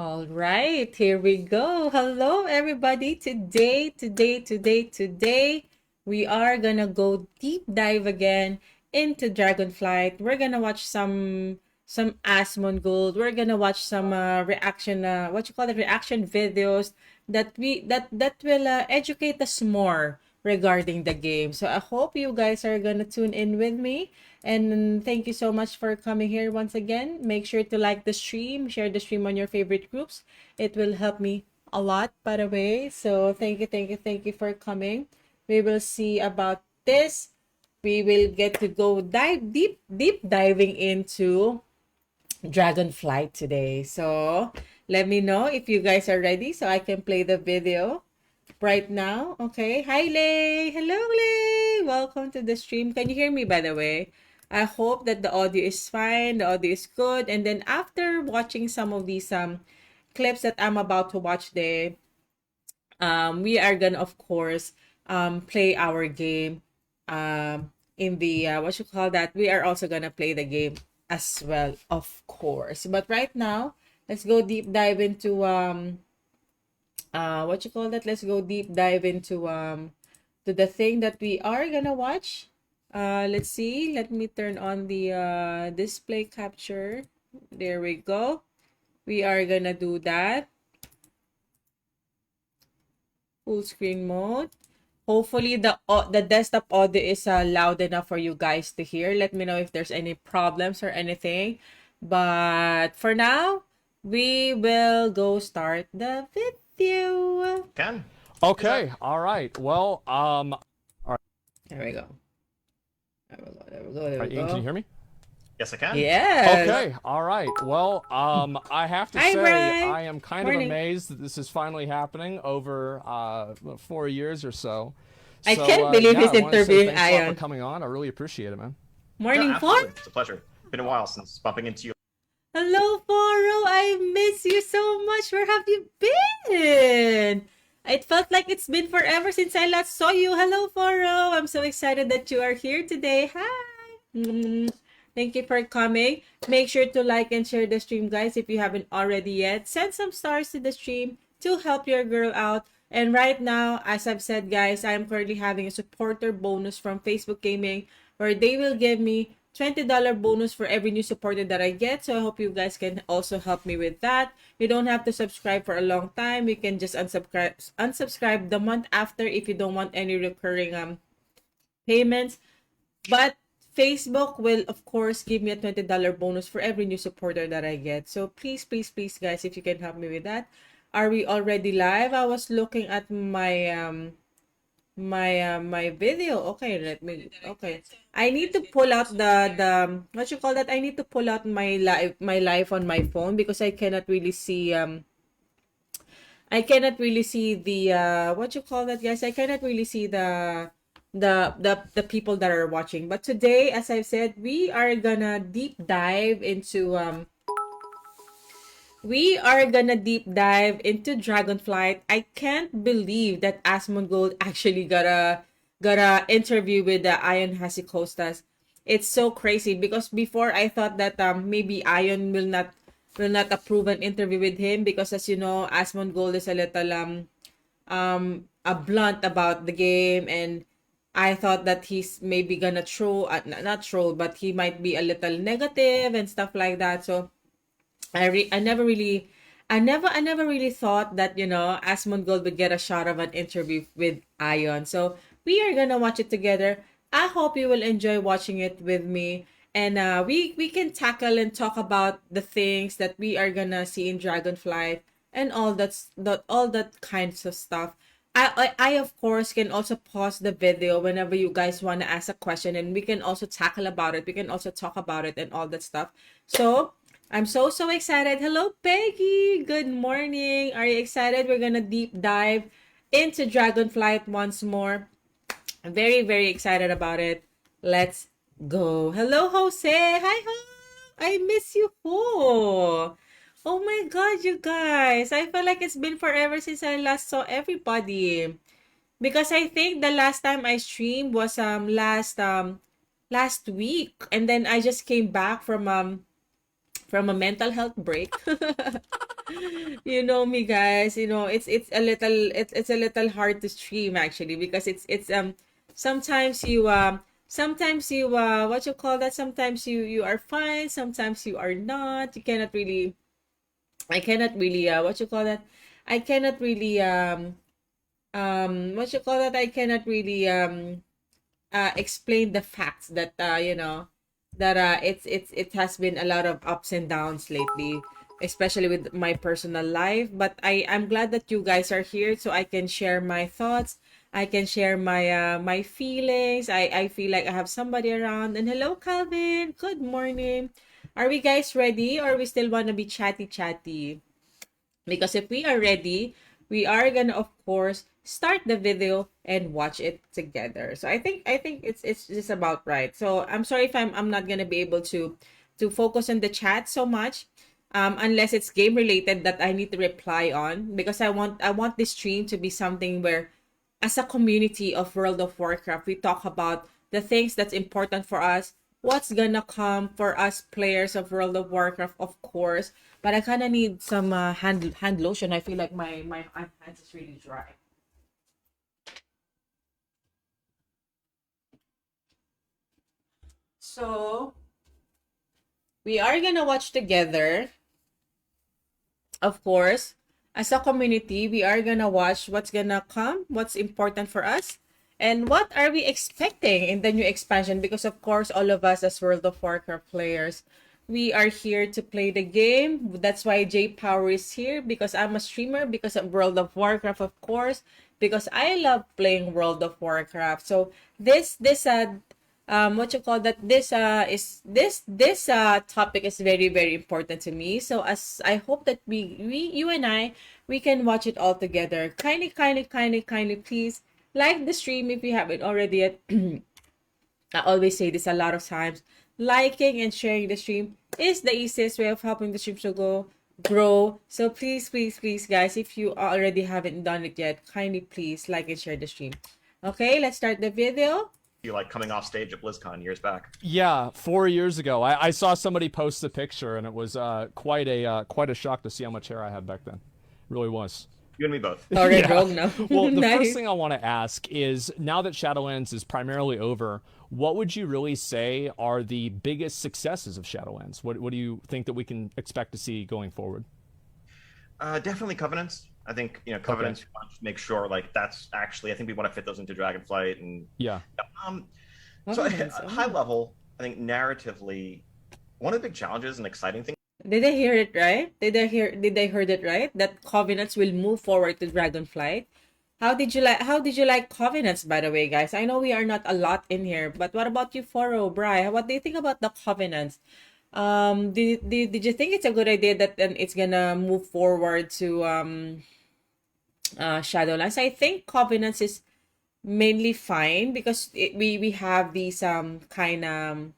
All right, here we go. Hello, everybody. Today, we are gonna go deep dive again into Dragonflight. We're gonna watch some Asmongold. We're gonna watch some reaction, what you call it, reaction videos that will educate us more regarding the game. So I hope you guys are gonna tune in with me. And thank you so much for coming here once again. Make sure to like the stream, share the stream on your favorite groups. It will help me a lot, by the way. So thank you for coming. We will see about this. We will get to go deep diving into Dragonflight today. So let me know if you guys are ready so I can play the video right now. Okay. Hi, Lay. Hello, Lay. Welcome to the stream. Can you hear me, by the way? I hope that the audio is fine, the audio is good. And then after watching some of these clips that I'm about to watch there, we are gonna, of course, play our game in the, what you call that? We are also gonna play the game as well, of course. But right now, let's go deep dive into what you call that, let's go deep dive into to the thing that we are gonna watch. Let's see, let me turn on the display capture. There we go. We are gonna do that. Full screen mode. Hopefully the desktop audio is loud enough for you guys to hear. Let me know if there's any problems or anything. But for now, we will go start the video. Can. Okay, all right. Well, all right. There we go. There we go. There we go. There All we right, Ian, go. Uh, can you hear me? Yes, I can. Yes. Okay, all right. Well, I have to Hi, say Brian. I am kind Morning. of amazed that this is finally happening over 4 years or so. I can't believe he's I want to say interviewing thanks a lot Ion. for coming on. I really appreciate it, man. Morning, No, Paul. absolutely. It's a pleasure. Been a while since bumping into you. Hello, Foro. I miss you so much. Where have you been? It felt like it's been forever since I last saw you. Hello, Foro. I'm so excited that you are here today. Hi. Thank you for coming. Make sure to like and share the stream, guys, if you haven't already yet. Send some stars to the stream to help your girl out. And right now, as I've said, guys, I'm currently having a supporter bonus from Facebook Gaming where they will give me $20 bonus for every new supporter that I get. So I hope you guys can also help me with that. You don't have to subscribe for a long time. You can just unsubscribe the month after if you don't want any recurring payments. But Facebook will, of course, give me a $20 bonus for every new supporter that I get. So please, guys, if you can help me with that. Are we already live? I was looking at my my video. Okay, okay. I need to pull out the what you call that? I need to pull out my live on my phone because I cannot really see the what you call that, guys. I cannot really see the people that are watching. But today, as I've said, we are gonna deep dive into Dragonflight. I can't believe that Asmongold actually got a interview with the Ion Hasicostas. It's so crazy because before I thought that maybe Ion will not approve an interview with him because, as you know, Asmongold is a little a blunt about the game, and I thought that he's maybe gonna troll, not troll, but he might be a little negative and stuff like that. So I never really thought that, Asmongold would get a shot of an interview with Ion. So we are gonna watch it together. I hope you will enjoy watching it with me, and we can tackle and talk about the things that we are gonna see in Dragonflight and all that kinds of stuff. I of course can also pause the video whenever you guys want to ask a question, and we can also tackle about it. We can also talk about it and all that stuff. So I'm so excited. Hello, Peggy. Good morning. Are you excited? We're gonna deep dive into Dragonflight once more. I'm very excited about it. Let's go. Hello, Jose. Hi, ho. I miss you, ho. Oh my God, you guys. I feel like it's been forever since I last saw everybody. Because I think the last time I streamed was last week, and then I just came back from a mental health break. You know me, guys. You know, it's a little hard to stream actually because it's sometimes you what you call that? Sometimes you are fine, sometimes you are not. You cannot really I cannot really what you call that? I cannot really what you call that? I cannot really explain the facts that that it has been a lot of ups and downs lately, especially with my personal life. But I'm glad that you guys are here so I can share my thoughts. I can share my feelings. I feel like I have somebody around. And hello, Calvin. Good morning. Are we guys ready, or we still want to be chatty? Because if we are ready, we are gonna of course start the video and watch it together. So I think it's just about right. So I'm sorry if I'm not gonna be able to focus on the chat so much. Unless it's game related that I need to reply on, because I want this stream to be something where, as a community of World of Warcraft, we talk about the things that's important for us, what's gonna come for us players of World of Warcraft, of course. But I kind of need some hand lotion. I feel like my hands is really dry. So we are gonna watch together, of course. As a community, we are gonna watch what's gonna come, what's important for us, and what are we expecting in the new expansion. Because of course, all of us as World of Warcraft players, we are here to play the game. That's why Jpower is here, because I'm a streamer, because of World of Warcraft, of course, because I love playing World of Warcraft. So this what you call that, this topic is very very important to me. So as I hope that we you and I, we can watch it all together. Kindly please like the stream if you haven't already yet. I always say this a lot of times: liking and sharing the stream is the easiest way of helping the stream to go grow. So please guys, if you already haven't done it yet, kindly please like and share the stream. Okay, let's start the video. You like coming off stage at BlizzCon years back. Yeah, 4 years ago, I saw somebody post the picture, and it was quite a shock to see how much hair I had back then. It really was. You and me both. Already wrong now. Well, the Nice. first thing I want to ask is, now that Shadowlands is primarily over, what would you really say are the biggest successes of Shadowlands? What do you think that we can expect to see going forward? Definitely Covenants. I think, Covenants, we want to make sure, like, that's actually, I think we want to fit those into Dragonflight. And Yeah. um, so Covenants, high level, I think narratively, one of the big challenges and exciting things Did I hear it right? Did I heard it right? That Covenants will move forward to Dragonflight. How did you like Covenants, by the way, guys? I know we are not a lot in here, but what about you, Foro, Bri? What do you think about the Covenants? Did you think it's a good idea that it's gonna move forward to Shadowlands? I think Covenants is mainly fine because we have these kind of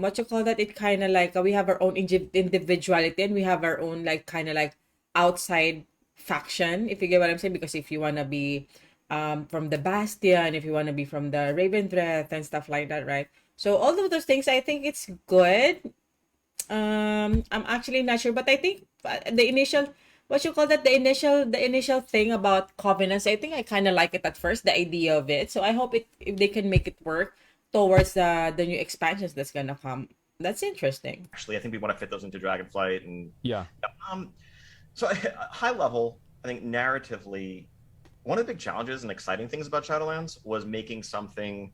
what you call that, it kind of like we have our own individuality, and we have our own like kind of like outside faction, if you get what I'm saying. Because if you want to be from the Bastion, if you want to be from the Ravendreth and stuff like that, right? So all of those things, I think it's good. I'm actually not sure, but I think the initial, what you call that, the initial thing about Covenants, I think I kind of like it at first, the idea of it. So I hope it, if they can make it work towards the new expansions that's gonna come. That's interesting. actually, I think we want to fit those into Dragonflight. And Yeah. um, so high level, I think narratively, one of the big challenges and exciting things about Shadowlands was making something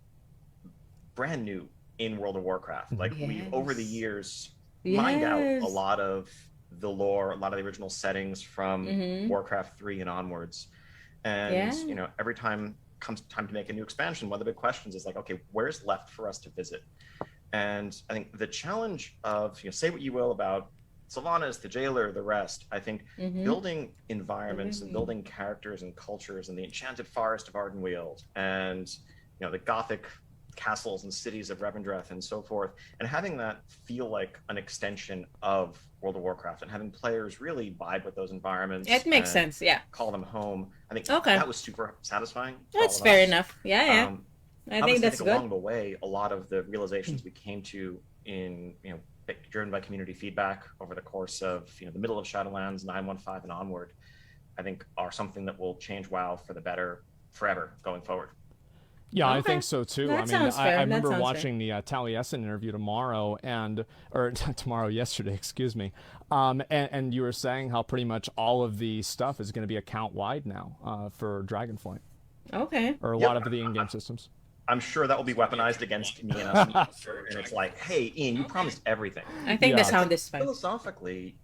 brand new in World of Warcraft. Like, we've over the Yes. years mined out a Yes. lot of the lore, a lot of the original settings from Mm-hmm. Warcraft 3 and onwards. And Yeah. every time comes time to make a new expansion, one of the big questions is like, okay, where's left for us to visit? And I think the challenge of, say what you will about Sylvanas, the Jailer, the rest, I think Mm-hmm. building environments and Really. building characters and cultures in the enchanted forest of Ardenweald, and the Gothic castles and cities of Revendreth and so forth, and having that feel like an extension of World of Warcraft, and having players really vibe with those environments It makes and sense. Yeah. call them home. I think Okay. that was super satisfying for all That's of fair us. enough. Yeah. I think Obviously, I that's think along good. the way, a lot of the realizations we came to in driven by community feedback over the course of the middle of Shadowlands 9.15 and onward, I think are something that will change WoW for the better forever going forward. Yeah, I think Okay. so too. I That mean, sounds I fair. That remember sounds fair. watching the Taliesin interview tomorrow, or tomorrow, yesterday, excuse me. And you were saying how pretty much all of the stuff is going to be account wide now for Dragonflight, Okay. or a lot Yep, of the in-game systems. I'm sure that will be weaponized against me and us. And it's like, hey, Ian, you promised everything. I think the Yeah. sound is fine. Philosophically,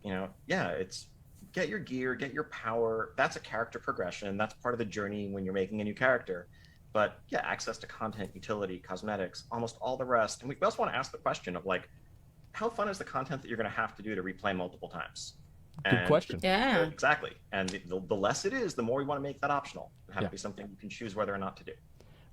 yeah, it's get your gear, get your power. That's a character progression. That's part of the journey when you're making a new character. But yeah, access to content, utility, cosmetics, almost all the rest. And we also want to ask the question of like, how fun is the content that you're going to have to do to replay multiple times? Good And question. Yeah. exactly. And the less it is, the more we want to make that optional. It have Yeah. to be something you can choose whether or not to do.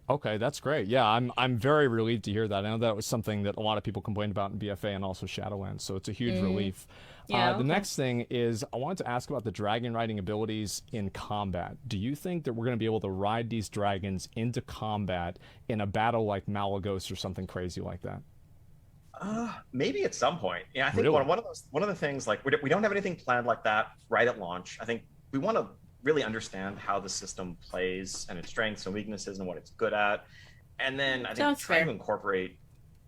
Okay, that's great. Yeah, I'm very relieved to hear that. I know that was something that a lot of people complained about in BFA and also Shadowlands, so it's a huge relief. Yeah, The okay. next thing is I wanted to ask about the dragon riding abilities in combat. Do you think that we're going to be able to ride these dragons into combat in a battle like Malagos or something crazy like that? Maybe at some point. Yeah, I think Really? one of the things like we don't have anything planned like that right at launch. I think we want to really understand how the system plays and its strengths and weaknesses and what it's good at, and then I think Sounds trying fair. to incorporate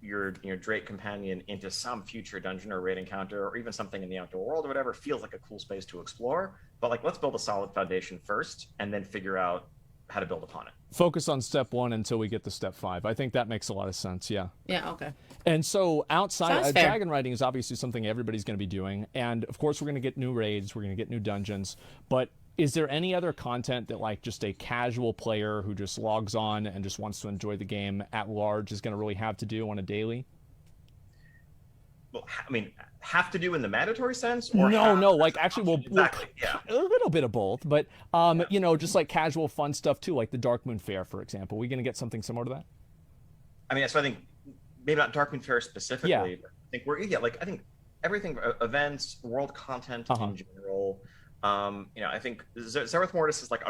your Drake companion into some future dungeon or raid encounter or even something in the outdoor world or whatever feels like a cool space to explore. But like, let's build a solid foundation first, and then figure out how to build upon it. Focus on step 1 until we get to step 5. I think that makes a lot of sense. Yeah. Yeah, okay. And so outside, Sounds fair. dragon riding is obviously something everybody's going to be doing, and of course we're going to get new raids, we're going to get new dungeons. But is there any other content that like just a casual player who just logs on and just wants to enjoy the game at large is going to really have to do on a daily? Well, I mean, have to do in the mandatory sense, or No, have no, as like an actually option? we'll Exactly, yeah. a little bit of both, but just like casual fun stuff too, like the Darkmoon Fair, for example. We're going to get something similar to that? I mean, so I think maybe not Darkmoon Fair specifically, Yeah. but I think I think everything, events, world content Uh-huh. in general. I think Zereth Mortis is like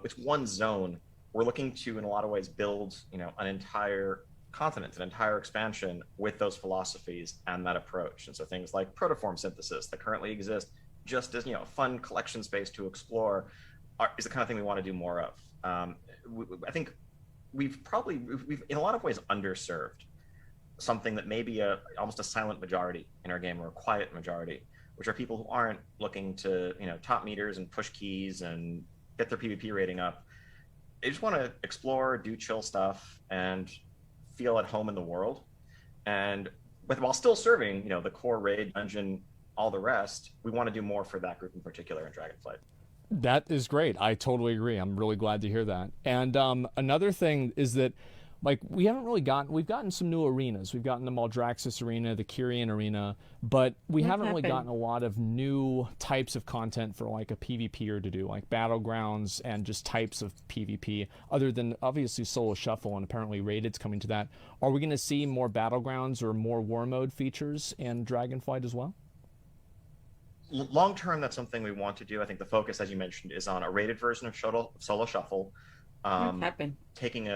it's one zone. We're looking to, in a lot of ways, build an entire continent, an entire expansion with those philosophies and that approach. And so things like protoform synthesis that currently exist, just as a fun collection space to explore, is the kind of thing we want to do more of. I think we've in a lot of ways underserved something that may be almost a silent majority in our game, or a quiet majority, which are people who aren't looking to top meters and push keys and get their PvP rating up. They just want to explore, do chill stuff, and feel at home in the world. And while still serving the core raid, dungeon, all the rest, we want to do more for that group in particular in Dragonflight. That is great. I totally agree. I'm really glad to hear that. And another thing is that, like, we've gotten some new arenas. We've gotten the Maldraxxus arena, the Kyrian arena, but we What haven't really happened? gotten a lot of new types of content for like a PvPer to do, like battlegrounds and just types of PvP, other than obviously solo shuffle, and apparently raided's coming to that. Are we going to see more battlegrounds or more war mode features in Dragonflight as well? Long term, that's something we want to do. I think the focus, as you mentioned, is on a rated version of solo shuffle. What happened? Taking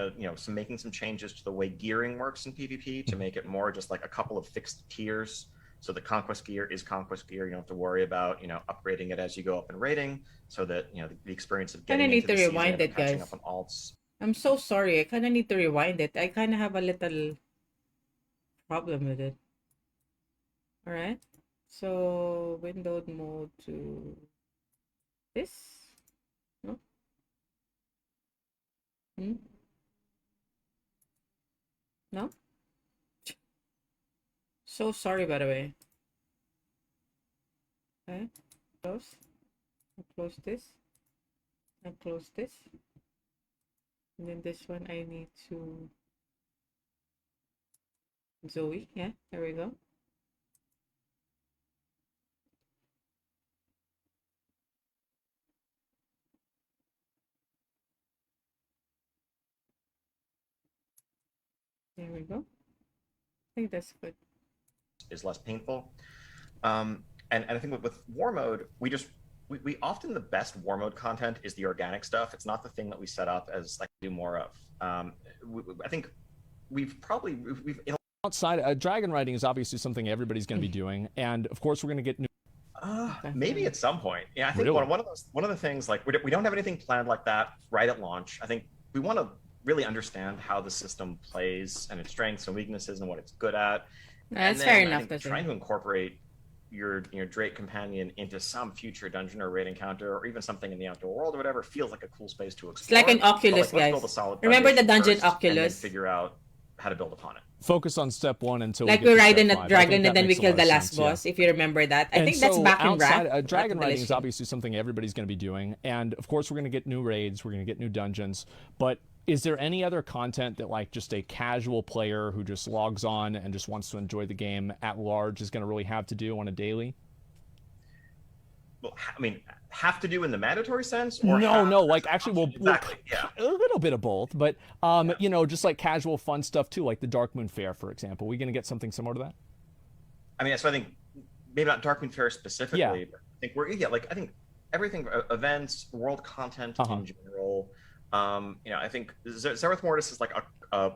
making some changes to the way gearing works in PvP to make it more just like a couple of fixed tiers. So the conquest gear is conquest gear. You don't have to worry about upgrading it as you go up in rating, so that the experience of Kinda getting need into to the rewind season it, and catching guys. up on alts. I'm so sorry. I kind of need to rewind it. I kind of have a little problem with it. All right. So windowed mode to this. No. Hmm? No. So sorry, by the way. Okay. Close. I'll close this. I'll close this. And then this one I need to Zoe. Yeah, there we go. There we go. I think that's good. Is less painful. And I think with war mode, we often, the best war mode content is the organic stuff. It's not the thing that we set up as like do more of. I think we've in a lot Outside, dragon riding is obviously something everybody's going to be doing, and of course we're going to get new. Maybe at some point. Yeah, I think Really? one of the things, like, we don't have anything planned like that right at launch. I think we want to really understand how the system plays and its strengths and weaknesses and what it's good at, and That's fair then I enough think to say. trying to incorporate your Drake companion into some future dungeon or raid encounter, or even something in the outdoor world or whatever, feels like a cool space to It's like an explore. But Oculus, like, let's build a guys. solid Remember the foundation dungeon first, and then Oculus? figure out how to build upon it. Focus on step one until we Like get we to ride step in a five. I think dragon and that then we makes a kill lot the of last sense. Yeah. boss, if you remember that. I And think that's so back in outside, Wrath. dragon Not riding is Delish. obviously something everybody's going to be doing, and of course we're going to get new raids, we're going to get new dungeons. But is there any other content that like just a casual player who just logs on and just wants to enjoy the game at large is going to really have to do on a daily? Well, I mean, have to do in the mandatory sense, or No, have no, as like an actually option? we'll Exactly. Yeah. a little bit of both, but Yeah. just like casual fun stuff too, like the Dark Moon Fair, for example. We going to get something similar to that? I mean, so I think maybe not Darkwing Fair Yeah. specifically, but I think I think everything, events, world content Uh-huh. in general. I think Zereth Mortis is like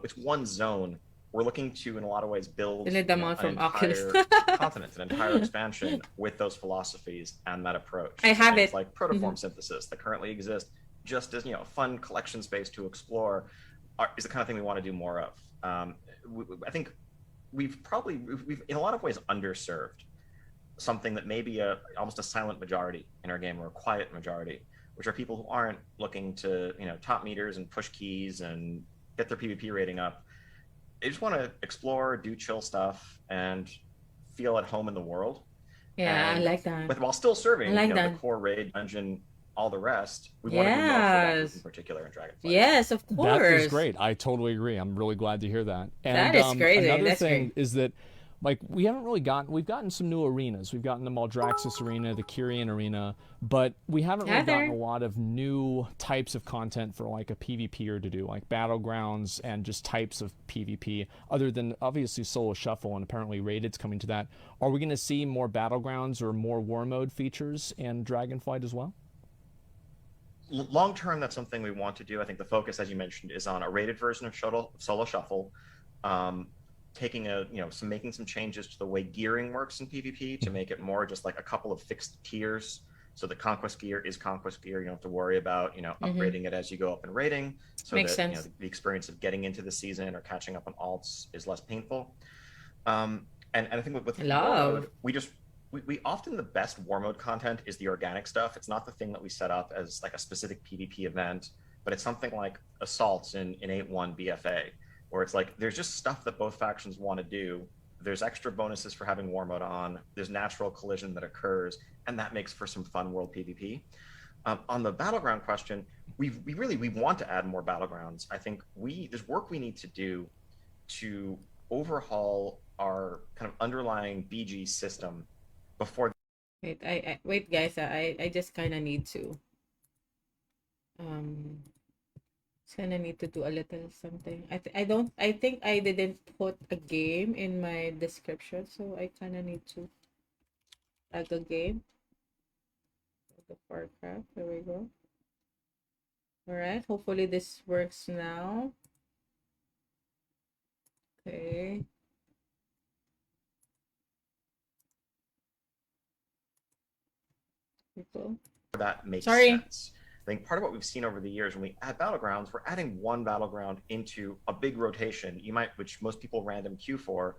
it's one zone. We're looking to, in a lot of ways, build Delete them all an from Oculus. entire continent, an entire expansion with those philosophies and that approach. I So have things it. like protoform synthesis that currently exist, just as a fun collection space to explore, is the kind of thing we want to do more of. I think we've in a lot of ways underserved something that may be almost a silent majority in our game, or a quiet majority, which are people who aren't looking to top meters and push keys and get their PvP rating up. They just want to explore, do chill stuff, and feel at home in the world. Yeah, I And like that. while still I serving like the that. core raid dungeon, all the rest, we want to do more for that group in Yes. particular in Dragonflight. Yes, of That is course. great. I totally agree. I'm really glad to hear that. That And is crazy. another That's thing great. is that, like, we've gotten some new arenas. We've gotten the Maldraxxus arena, the Kyrian arena, but we haven't really gotten Heather. a lot of new types of content for like a PvPer to do, like battlegrounds and just types of PvP, other than obviously solo shuffle, and apparently raided's coming to that. Are we going to see more battlegrounds or more war mode features in Dragonflight as well? Long term, that's something we want to do. I think the focus, as you mentioned, is on a rated version of solo shuffle, taking making some changes to the way gearing works in PvP to make it more just like a couple of fixed tiers. So the conquest gear is conquest gear. You don't have to worry about upgrading it as you go up in rating, so Makes that sense. the experience of getting into the season or catching up on alts is less painful. And I think with war Love. mode, we often, the best war mode content is the organic stuff. It's not the thing that we set up as like a specific PvP event, but it's something like assaults in 8.1 BFA, where it's like there's just stuff that both factions want to do. There's extra bonuses for having war mode on. There's natural collision that occurs, and that makes for some fun world PvP. On the battleground question, we want to add more battlegrounds. I think there's work we need to do to overhaul our kind of underlying BG system before. Wait, wait, guys. I just kind of need to um just kind of need to do a little something. I don't. I think I didn't put a game in my description, so I kind of need to add a game. The Warcraft. There we go. All right. Hopefully this works now. Okay. People. that makes Sorry. sense. I think part of what we've seen over the years when we add battlegrounds, we're adding one battleground into a big rotation. Which most people random queue for,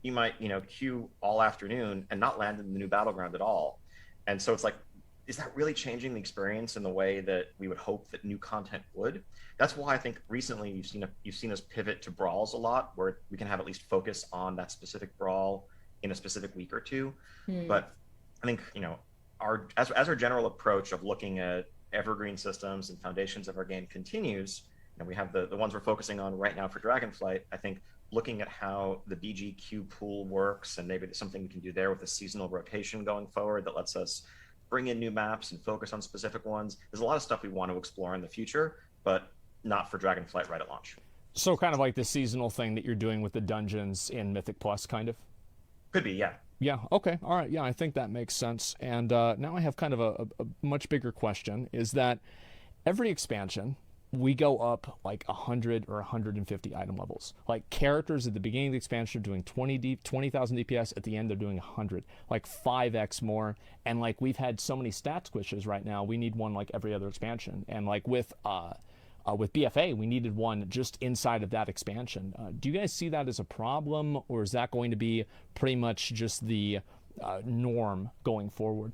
you might queue all afternoon and not land in the new battleground at all. And so it's like, is that really changing the experience in the way that we would hope that new content would? That's why I think recently you've seen us pivot to brawls a lot, where we can have at least focus on that specific brawl in a specific week or two. But I think as our general approach of looking at evergreen systems and foundations of our game continues, and we have the ones we're focusing on right now for Dragonflight. I think looking at how the BGQ pool works, and maybe there's something we can do there with a seasonal rotation going forward that lets us bring in new maps and focus on specific ones. There's a lot of stuff we want to explore in the future, but not for Dragonflight right at launch. So kind of like the seasonal thing that you're doing with the dungeons in Mythic Plus, kind of. Could be, yeah. Yeah, okay, all right, yeah, I think that makes sense. And now I have kind of a much bigger question, is that every expansion we go up like 100 or 150 item levels. Like characters at the beginning of the expansion are doing 20,000 DPS. At the end, they're doing 100, like 5x more. And like we've had so many stat squishes right now, we need one like every other expansion. And like with BFA, we needed one just inside of that expansion. Do you guys see that as a problem, or is that going to be pretty much just the norm going forward?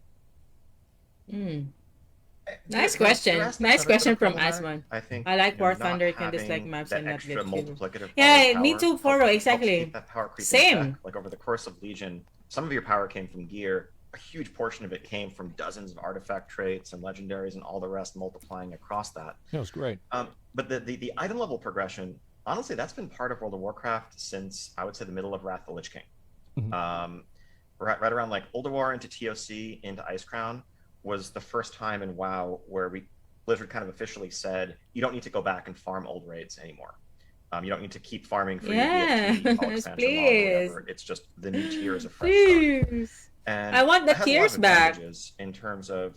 Nice There are question. aspects Nice of it that question are from problematic. Asmon. I think I like War not Thunder. You can dislike having maps that and not extra get killed. multiplicative Yeah, power me too, Foro. helps Exactly. keep that power creep in Same. check. Like over the course of Legion, some of your power came from gear. A huge portion of it came from dozens of artifact traits and legendaries and all the rest multiplying across that. That was great. But the item level progression, honestly, that's been part of World of Warcraft since I would say the middle of Wrath of the Lich King. Right around like Ulduar into TOC into Icecrown was the first time in WoW where Blizzard kind of officially said you don't need to go back and farm old raids anymore. You don't need to keep farming for your BFT all Yes, expansion long or please. whatever. It's just the new tier is a fresh start. Please. And I want the that has a lot of tiers back. advantages in terms of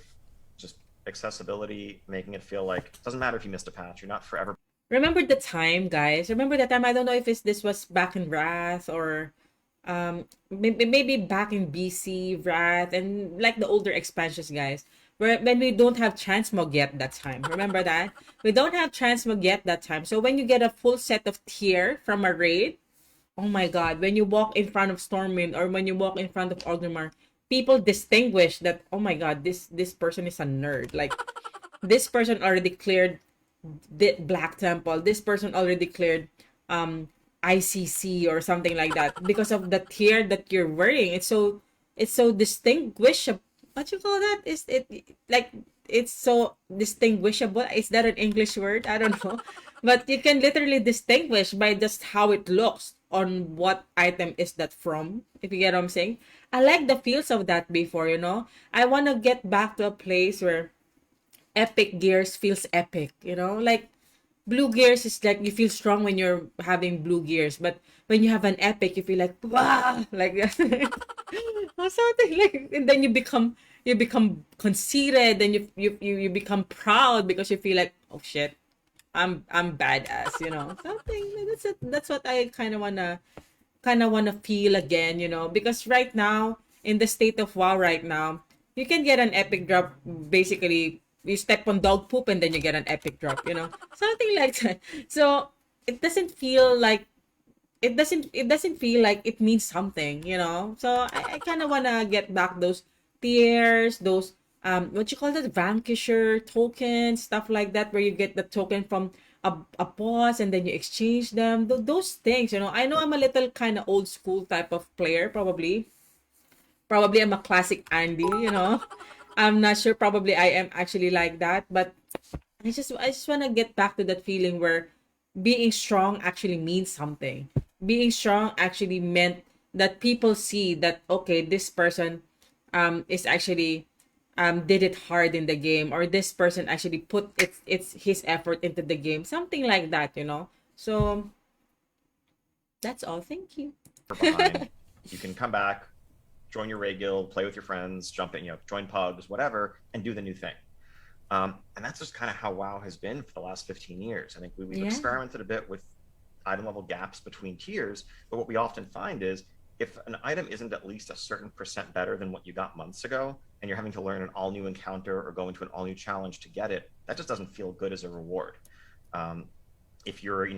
just accessibility, making it feel like it doesn't matter if you missed a patch, you're not forever. Remember the time, guys? Remember the time? I don't know if this was back in Wrath or maybe back in BC, Wrath, and like the older expansions, guys. Where when we don't have transmog yet that time. Remember that? We don't have transmog yet that time. So when you get a full set of tier from a raid, oh my god, when you walk in front of Stormwind or when you walk in front of Orgrimmar, people distinguish that, oh my god, this person is a nerd. Like this person already cleared the Black Temple. This person already cleared ICC or something like that because of the tier that you're wearing. It's so distinguishable. What you call that? Is it like it's so distinguishable? Is that an English word? I don't know. But you can literally distinguish by just how it looks on what item is that from, if you get what I'm saying. I like the feels of that before, I want to get back to a place where epic gears feels epic, like blue gears is like you feel strong when you're having blue gears, but when you have an epic you feel like wow, like or something, like, and then you become conceited, then you become proud because you feel like, oh shit, I'm badass, something. That's what I kind of wanna feel again, because right now in the state of WoW right now, you can get an epic drop. Basically, you step on dog poop and then you get an epic drop, something like that. So it doesn't feel like it doesn't feel like it means something, so I kind of want to get back those tiers, those what you call that, vanquisher tokens, stuff like that, where you get the token from a boss and then you exchange them. Those things, I know I'm a little kind of old school type of player, probably I'm a classic Andy, I'm not sure, probably I am actually like that, but I just want to get back to that feeling where being strong actually means something. Being strong actually meant that people see that, okay, this person is actually did it hard in the game, or this person actually put it's his effort into the game, something like that, so that's all. Thank you. Behind. You can come back, join your raid guild, play with your friends, jump in, join pugs, whatever, and do the new thing. And that's just kind of how WoW has been for the last 15 years. I think we've experimented a bit with item level gaps between tiers, but what we often find is if an item isn't at least a certain percent better than what you got months ago, and you're having to learn an all new encounter or go into an all new challenge to get it, that just doesn't feel good as a reward. If you're,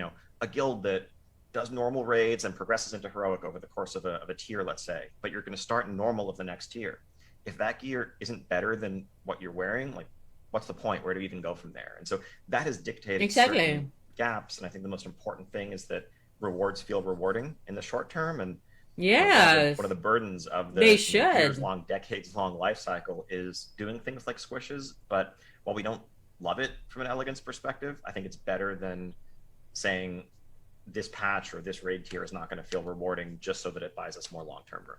a guild that does normal raids and progresses into heroic over the course of a tier, let's say, but you're going to start in normal of the next tier. If that gear isn't better than what you're wearing, like, what's the point? Where do we even go from there? And so that has dictated certain gaps. And I think the most important thing is that rewards feel rewarding in the short term. And Yes, one of the burdens of they the should. years-long, decades-long life cycle is doing things like squishes. But while we don't love it from an elegance perspective, I think it's better than saying this patch or this raid tier is not going to feel rewarding just so that it buys us more long-term room.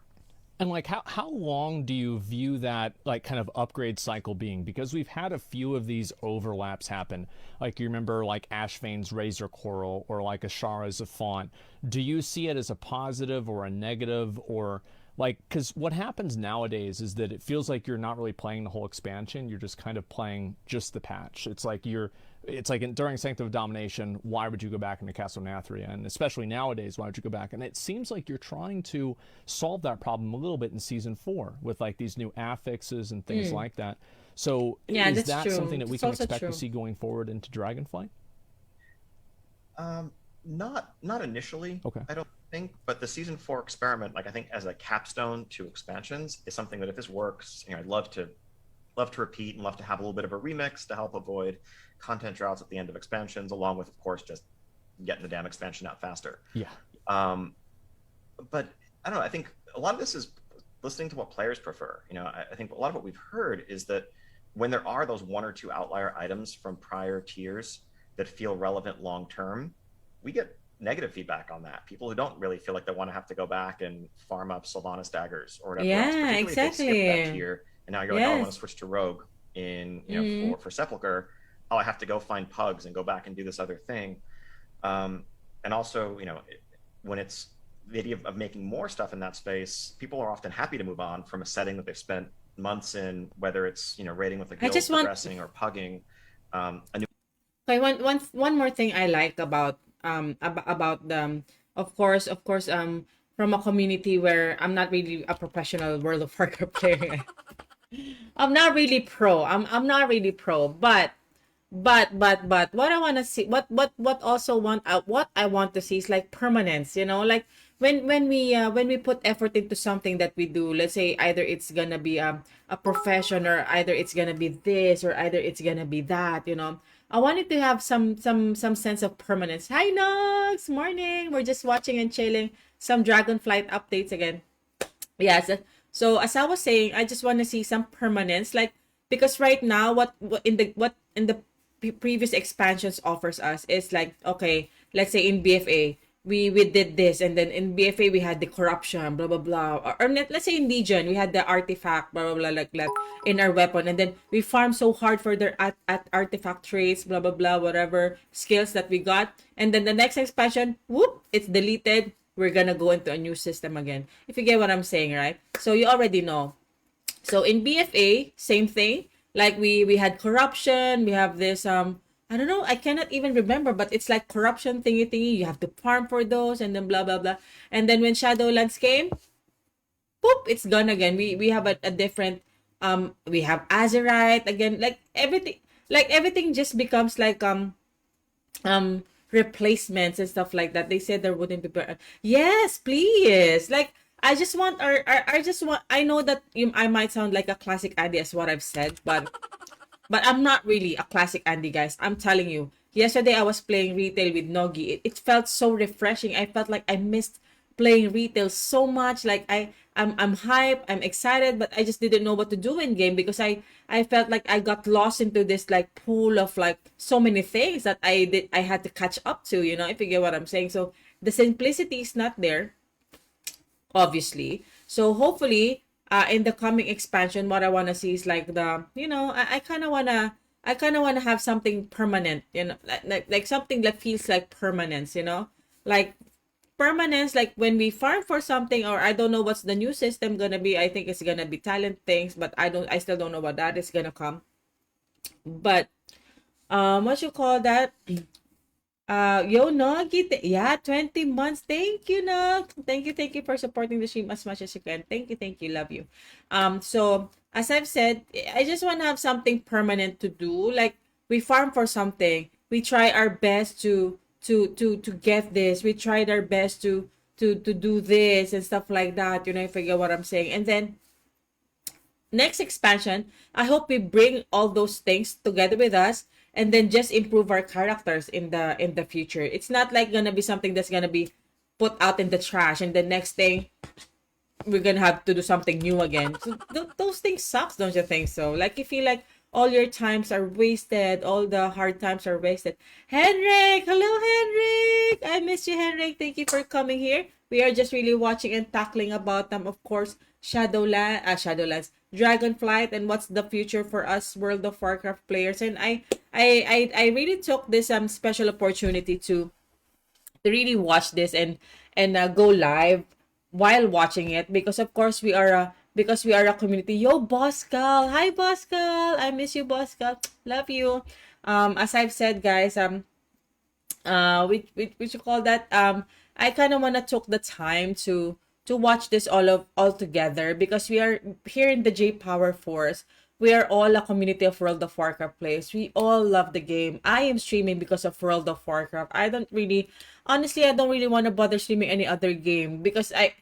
And like how long do you view that like kind of upgrade cycle being? Because we've had a few of these overlaps happen. Like you remember like Ashvane's Razor Coral or like Ashara's Font. Do you see it as a positive or a negative, or Like, because what happens nowadays is that it feels like you're not really playing the whole expansion. You're just kind of playing just the patch. It's like during Sanctum of Domination, why would you go back into Castle Nathria? And especially nowadays, why would you go back? And it seems like you're trying to solve that problem a little bit in Season 4 with like these new affixes and things like that. So Yeah, is that's that true. something that we It's can also expect to true. see going forward into Dragonflight? Not initially, Okay. I don't think, but the season 4 experiment, like I think as a capstone to expansions, is something that if this works, I'd love to repeat and love to have a little bit of a remix to help avoid content droughts at the end of expansions, along with, of course, just getting the damn expansion out faster. Yeah. Um, but I don't know. I think a lot of this is listening to what players prefer. I think a lot of what we've heard is that when there are those one or two outlier items from prior tiers that feel relevant long term, we get negative feedback on that. People who don't really feel like they want to have to go back and farm up Sylvanas daggers or whatever else, Yeah, particularly if they skip that exactly. tier and now you're like, oh, I want to Yes. switch to Rogue in Mm-hmm. for Sepulcher. Oh, I have to go find pugs and go back and do this other thing. And also, when it's the idea of making more stuff in that space, people are often happy to move on from a setting that they've spent months in, whether it's raiding with a I guild, just want progressing, or pugging. A new okay, one more thing I like about the from a community where I'm not really a professional World of Warcraft player. I'm not really pro. I'm not really pro, but what I want to see, what also want what I want to see is like permanence, like when we put effort into something that we do, let's say either it's gonna be a profession, or either it's gonna be this, or either it's gonna be that, I wanted to have some sense of permanence. Hi Nox, morning, we're just watching and chilling some Dragonflight updates again. Yes. So as I was saying, I just want to see some permanence, like, because right now, what in the previous expansions offers us is like, okay, let's say in BFA we did this, and then in BFA we had the corruption, blah blah blah, or let's say in Legion we had the artifact, blah blah blah, like that in our weapon, and then we farmed so hard for their at artifact traits, blah blah blah, whatever skills that we got, and then the next expansion, whoop, it's deleted, we're gonna go into a new system again. If you get what I'm saying, right? So you already know. So in BFA, same thing. Like we had corruption. We have this I don't know. I cannot even remember, but it's like corruption thingy thingy. You have to farm for those, and then blah blah blah. And then when Shadowlands came, poop, it's gone again. We have a different we have Azerite again. Like everything just becomes like replacements and stuff like that. They said there wouldn't be yes, please. Like I just want, I know that I might sound like a classic Andy as what I've said, but I'm not really a classic Andy, guys. I'm telling you. Yesterday I was playing retail with Nogi. It felt so refreshing. I felt like I missed playing retail so much. Like I'm hyped, I'm excited, but I just didn't know what to do in game because I felt like I got lost into this like pool of like so many things that I had to catch up to, if you get what I'm saying. So the simplicity is not there, obviously. So hopefully, in the coming expansion, what I want to see is like I kind of wanna have something permanent, like something that feels like permanence, like permanence, like when we farm for something, or I don't know what's the new system gonna be. I think it's gonna be talent things, but I still don't know what that is gonna come. But what you call that? Yo, Nogi, yeah, 20 months. Thank you, Nog. Thank you for supporting the stream as much as you can. Thank you, love you. So as I've said, I just want to have something permanent to do. Like we farm for something, we try our best to get this. We tried our best to do this and stuff like that. If you get what I'm saying. And then next expansion, I hope we bring all those things together with us, and then just improve our characters in the future. It's not like gonna be something that's gonna be put out in the trash, and the next thing we're gonna have to do something new again. So those things sucks, don't you think so? Like you feel like all your times are wasted, all the hard times are wasted. Henrik, hello Henrik, I missed you, Henrik. Thank you for coming here. We are just really watching and tackling about them, of course, Shadowlands, Dragonflight, and what's the future for us World of Warcraft players. And I really took this special opportunity to really watch this and go live while watching it, because of course we are a community. Yo, Boscal, hi Boscal, I miss you, Boscal, love you. As I've said, guys, which you call that, I kind of want to took the time to watch this all together, because we are here in the J Power Force. We are all a community of World of Warcraft players. We all love the game. I am streaming because of World of Warcraft. I don't really, honestly, I don't really want to bother streaming any other game, because I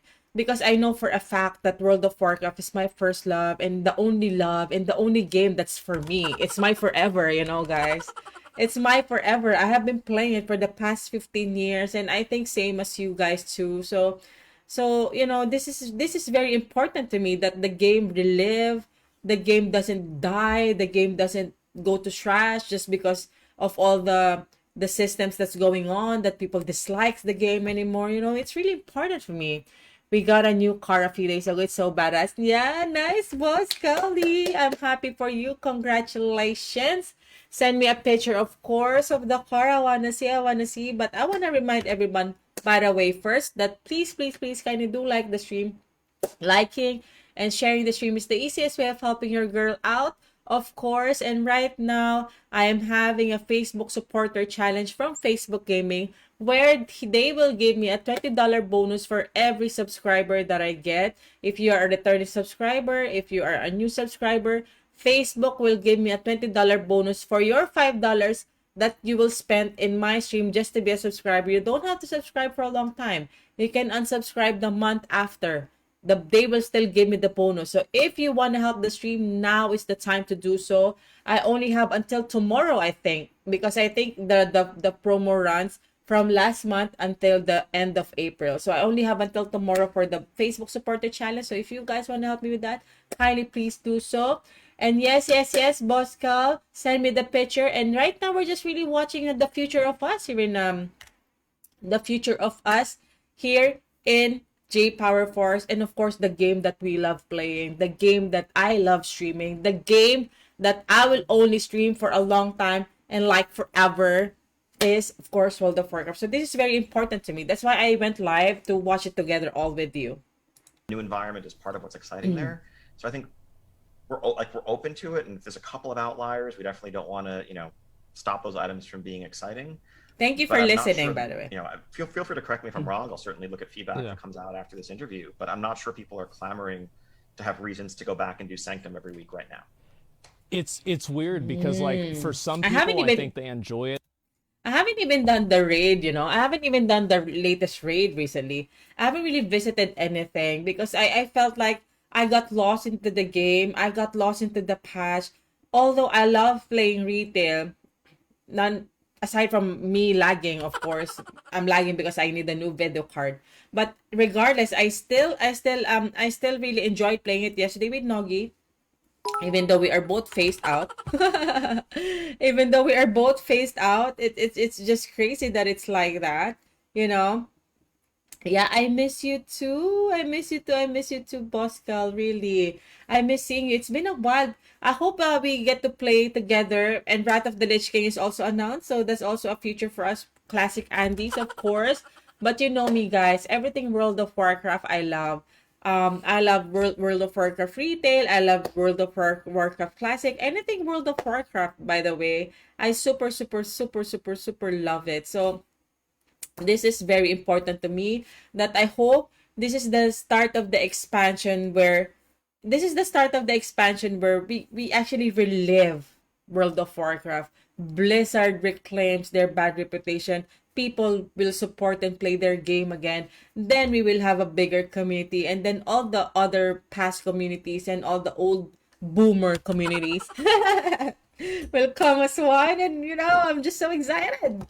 know for a fact that World of Warcraft is my first love and the only game that's for me. It's my forever, guys. It's my forever. I have been playing it for the past 15 years, and I think same as you guys too. So this is very important to me, that the game relive, the game doesn't die, the game doesn't go to trash just because of all the systems that's going on, that people dislikes the game anymore. It's really important for me. We got a new car a few days ago. It's so badass. Yeah, nice, boss, Kali. I'm happy for you. Congratulations. Send me a picture, of course, of the car. I wanna see. But I wanna remind everyone, by the way, first, that please, please, please, kindly do like the stream. Liking and sharing the stream is the easiest way of helping your girl out, of course. And right now, I am having a Facebook supporter challenge from Facebook Gaming, where they will give me a $20 bonus for every subscriber that I get. If you are a returning subscriber, if you are a new subscriber, Facebook will give me a $20 bonus for your $5 that you will spend in my stream just to be a subscriber. You don't have to subscribe for a long time. You can unsubscribe the month after. They will still give me the bonus. So if you want to help the stream, now is the time to do so. I only have until tomorrow, I think, because I think the promo runs from last month until the end of April. So I only have until tomorrow for the Facebook supporter challenge. So if you guys want to help me with that, kindly please do so. And yes, Boss Cal, send me the picture. And right now we're just really watching the future of us here in the future of us here in J Power Force, and of course the game that we love playing, the game that I love streaming, the game that I will only stream for a long time and like forever, is of course World of Warcraft. So this is very important to me. That's why I went live to watch it together all with you. New environment is part of what's exciting there. So I think we're open to it, and if there's a couple of outliers, we definitely don't want to stop those items from being exciting. Thank you But for I'm not listening, sure, by the way. feel free to correct me if I'm wrong. I'll certainly look at feedback that comes out after this interview. But I'm not sure people are clamoring to have reasons to go back and do Sanctum every week right now. It's weird because like for some I haven't people, I even- think they enjoy it. I haven't even done the raid, I haven't even done the latest raid recently. I haven't really visited anything because I felt like I got lost into the game. I got lost into the patch. Although I love playing retail, none aside from me lagging, of course. I'm lagging because I need a new video card. But regardless, I still really enjoyed playing it yesterday with Nogi. Even though we are both phased out. Even though we are both phased out, it's just crazy that it's like that, you know. Yeah, I miss you too. I miss you too. I miss you too, Boscal. Really, I miss seeing you. It's been a while. I hope we get to play together. And Wrath of the Lich King is also announced, so that's also a future for us classic Andes, of course. But you know me, guys. Everything World of Warcraft, I love. I love World of Warcraft retail. I love World of Warcraft classic. Anything World of Warcraft, by the way, I super, super, super, super, super love it. So this is very important to me, that I hope this is the start of the expansion where we actually relive World of Warcraft. Blizzard reclaims their bad reputation. People will support and play their game again. Then we will have a bigger community, and then all the other past communities and all the old boomer communities will come as one. And I'm just so excited.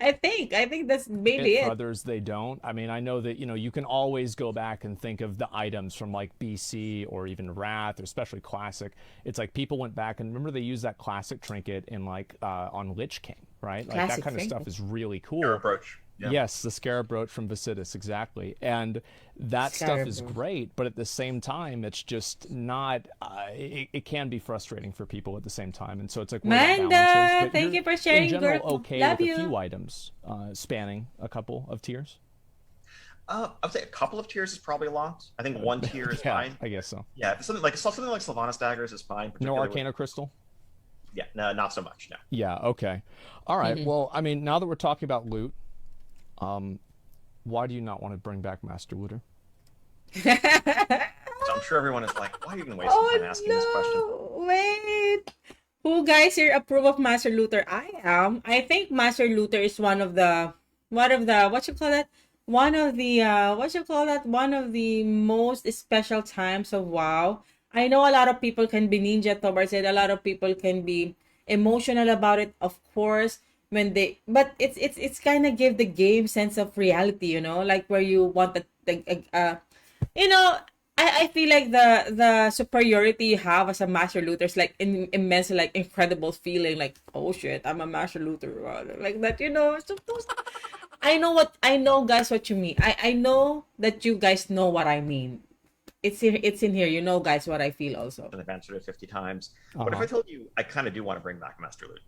I think that's maybe For it. others, they don't. I mean, I know that, you can always go back and think of the items from like BC or even Wrath, or especially Classic. It's like people went back and remember they used that Classic trinket in like on Lich King, right? Like Classic that kind of stuff trinket. is really cool. Your approach. Yeah. Yes, the Scarab Brooch from Vicitus, exactly. And that stuff is Scarab. great, but at the same time, it's just not, it can be frustrating for people at the same time. And so it's like where that balance is. Manda, But thank you're, you for sharing, in general, girl. okay Love with you. a few items spanning a couple of tiers? I would say a couple of tiers is probably a lot. I think one tier is Yeah, fine. I guess so. Yeah, something like Sylvanas daggers is fine, No particularly with Arcana Crystal? yeah, no, not so much. No. Yeah, okay. All right. Mm-hmm. Well, I mean, now that we're talking about loot, um, why do you not want to bring back Master Looter? So I'm sure everyone is like, why are you even wasting time asking this question? Oh no! Wait. Who guys here approve of Master Luther? I am. I think Master Luther is one of the what you call that? One of the what you call that? One of the most special times of WoW. I know a lot of people can be ninja towards it. A lot of people can be emotional about it, of course. But it's kind of give the game sense of reality, like where you want you know, I feel like the superiority you have as a master looter is like immense, like incredible feeling, like oh shit, I'm a master looter, like that, So I know, guys, what you mean. I know that you guys know what I mean. It's in here, guys, what I feel also. And I've answered it 50 times. What if Uh-huh. I told you I kind of do want to bring back Master Loot?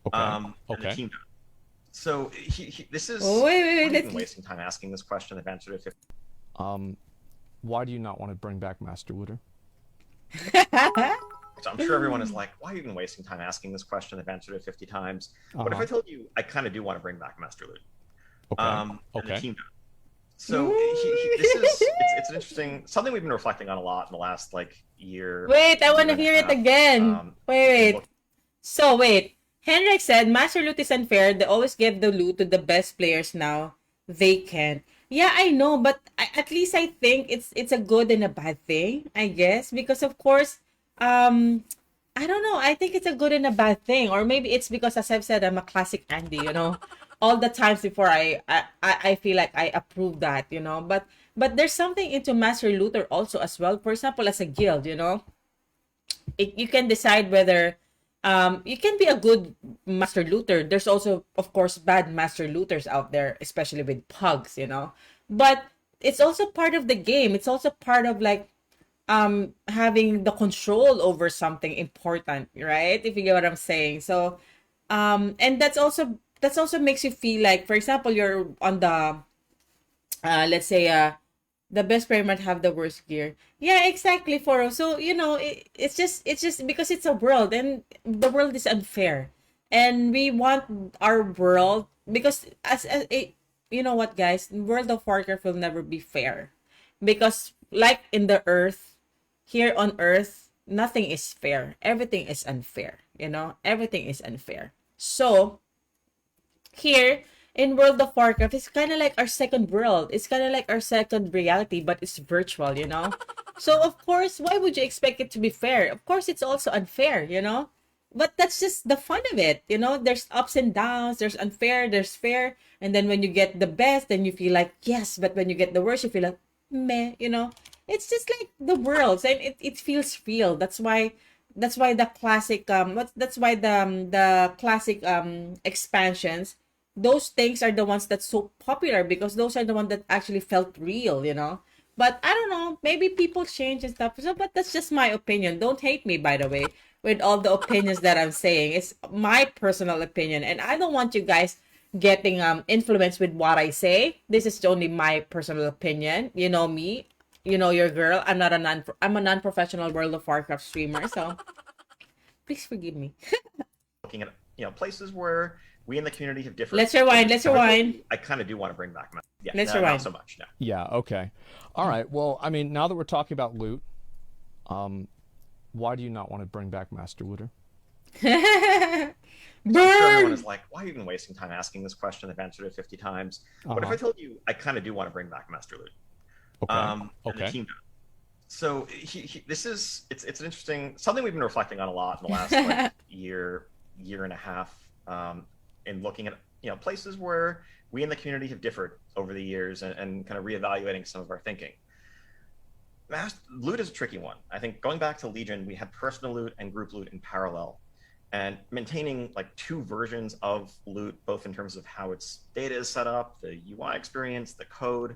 Okay. And the Okay. team. So this Oh, is wait, why wait, are you wait. even wasting time asking this question? I've answered it 50. Um, why do you not want to bring back Master Looter? So I'm sure everyone is like, why are you even wasting time asking this question? I've answered it 50 times. What if Uh-huh. I told you I kind of do want to bring back Master Loot? Okay. And the Okay. team. So this is it's an interesting something we've been reflecting on a lot in the last like year, Wait, I want year to and a hear it half. again. And Wait. look, So wait, Henrik said Master Loot is unfair. They always give the loot to the best players now. They can't. Yeah, I know, but at least I think it's a good and a bad thing, I guess, because of course, um, I don't know. I think it's a good and a bad thing, or maybe it's because, as I've said, I'm a classic Andy. All the times before I feel like I approve that. But there's something into Master Looter also as well. For example, as a guild, you can decide whether you can be a good master looter. There's also, of course, bad master looters out there, especially with pugs, but it's also part of the game. It's also part of like having the control over something important, right? If you get what I'm saying. So and that's also makes you feel like, for example, you're on the let's say the best player might have the worst gear. Yeah, exactly, Foro. So it's just because it's a world, and the world is unfair, and we want our world because as a you know what, guys, World of Warcraft will never be fair, because like in the Earth, here on Earth, nothing is fair. Everything is unfair. Everything is unfair. So here in World of Warcraft, it's kind of like our second world. It's kind of like our second reality, but it's virtual. So, of course, why would you expect it to be fair? Of course, it's also unfair. But that's just the fun of it. There's ups and downs, there's unfair, there's fair. And then when you get the best, then you feel like, yes. But when you get the worst, you feel like, meh. It's just like the worlds, and it feels real. That's why the classic that's why the classic expansions, those things are the ones that's so popular, because those are the ones that actually felt real. But I don't know, maybe people change and stuff. So, but that's just my opinion. Don't hate me, by the way, with all the opinions that I'm saying. It's my personal opinion, and I don't want you guys getting influenced with what I say. This is only my personal opinion. You know me. You know your girl. I'm a non-professional World of Warcraft streamer, so please forgive me. looking at places where we in the community have differed Let's over rewind. the Let's years. rewind. I kind of do want to bring back yeah, Let's no, not rewind. so much. No. Yeah, okay. All right. Well, I mean, now that we're talking about loot, why do you not want to bring back Master Looter? So I'm sure everyone Burn. is like, why are you even wasting time asking this question? I've answered it 50 times. What if Uh-huh. I told you I kind of do want to bring back Master Loot? Okay. And the Okay. team. So this is it's an interesting something we've been reflecting on a lot in the last like year and a half, in looking at places where we in the community have differed over the years, and kind of reevaluating some of our thinking. Loot is a tricky one. I think going back to Legion, we had personal loot and group loot in parallel, and maintaining like two versions of loot, both in terms of how its data is set up, the UI experience, the code,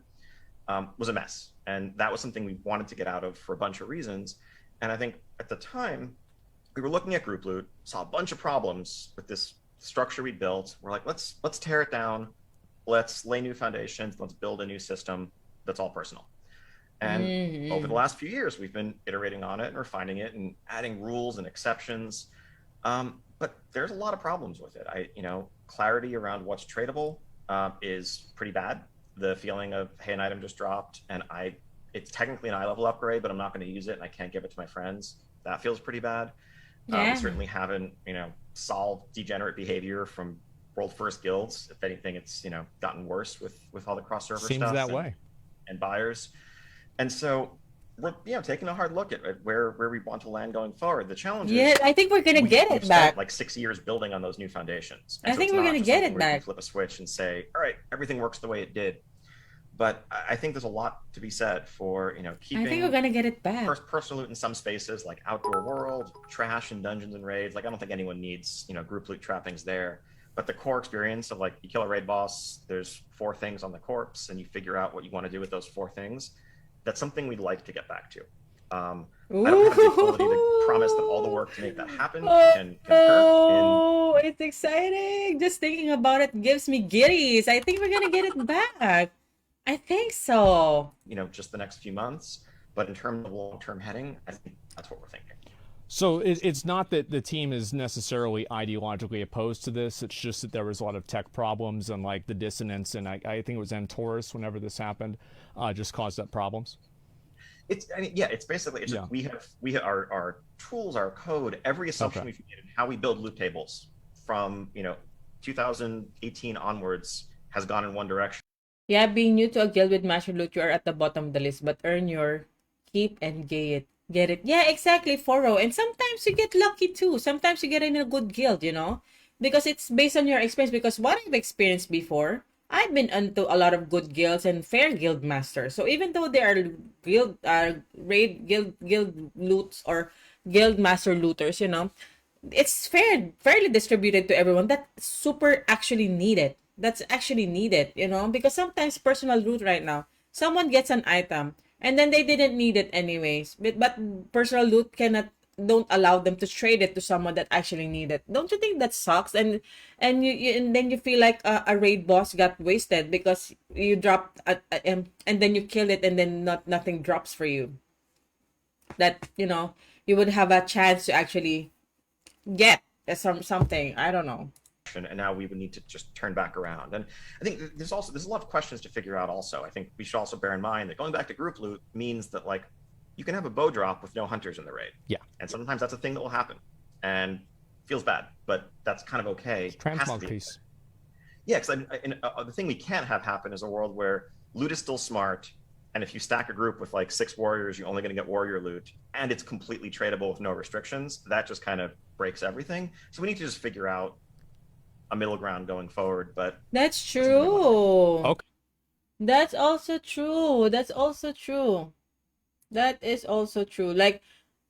was a mess. And that was something we wanted to get out of for a bunch of reasons. And I think at the time, we were looking at group loot, saw a bunch of problems with this structure we built. We're like, let's tear it down, let's lay new foundations, let's build a new system. that's all personal. And over the last few years, we've been iterating on it and refining it and adding rules and exceptions. But there's a lot of problems with it. Clarity around what's tradable is pretty bad. The feeling of, hey, an item just dropped and it's technically an eye level upgrade, but I'm not going to use it and I can't give it to my friends. That feels pretty bad. Yeah. We certainly haven't, solved degenerate behavior from world first guilds. If anything, it's, gotten worse with all the cross server stuff. Seems that way. And buyers. And so we're taking a hard look at where we want to land going forward. The challenge is, I think we're gonna get it back. Spent like 6 years building on those new foundations. And I think we're gonna get it back. Flip a switch and say, all right, everything works the way it did. But I think there's a lot to be said for keeping. I think we're gonna get it back. Personal loot in some spaces, like outdoor world, trash and dungeons and raids. Like I don't think anyone needs group loot trappings there. But the core experience of like you kill a raid boss, there's 4 things on the corpse, and you figure out what you want to do with those 4 things. That's something we'd like to get back to. I don't have the ability to promise that all the work to make that happen can occur. It's exciting. Just thinking about it gives me giddies. I think we're gonna get it back. I think so. Just the next few months. But in terms of long-term heading, I think that's what we're thinking. So it's not that the team is necessarily ideologically opposed to this. It's just that there was a lot of tech problems and like the dissonance, and I think it was Taurus whenever this happened, just caused up problems. It's basically we have our tools, our code, every assumption we've made, and how we build loot tables from 2018 onwards has gone in one direction. Yeah, being new to a guild with master loot, you are at the bottom of the list, but earn your keep and get it. Yeah, exactly, Foro. And sometimes you get lucky too. Sometimes you get in a good guild, because it's based on your experience. Because what I've experienced before, I've been into a lot of good guilds and fair guild masters. So even though they are guild loots or guild master looters, it's fairly distributed to everyone. That's super actually needed. That's actually needed, because sometimes personal loot right now, someone gets an item and then they didn't need it anyways. But personal loot don't allow them to trade it to someone that actually need it. Don't you think that sucks? And then you feel like a raid boss got wasted because you dropped and then you kill it and then nothing drops for you. That you would have a chance to actually get something. I don't know. And now we would need to just turn back around. And I think there's a lot of questions to figure out also. I think we should also bear in mind that going back to group loot means that like you can have a bow drop with no hunters in the raid. Yeah. And sometimes that's a thing that will happen and feels bad, but that's kind of okay. It's transmog piece. Yeah, because the thing we can't have happen is a world where loot is still smart, and if you stack a group with like 6 warriors, you're only going to get warrior loot, and it's completely tradable with no restrictions. That just kind of breaks everything. So we need to just figure out a middle ground going forward. But that's true. Okay. That's also true. That is also true. Like,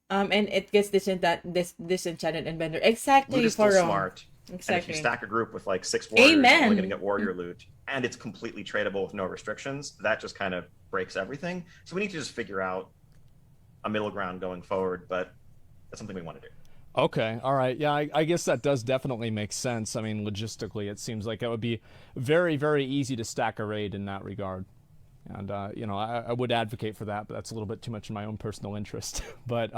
and it gets disenchanted and bender. Exactly. Loot is still smart. Exactly. And if you stack a group with like 6 warriors, Amen. you're only going to get warrior loot, and it's completely tradable with no restrictions. That just kind of breaks everything. So we need to just figure out a middle ground going forward. But that's something we want to do. Okay, all right. Yeah, I guess that does definitely make sense. I mean, logistically, it seems like it would be very, very easy to stack a raid in that regard. And, I would advocate for that, but that's a little bit too much in my own personal interest. But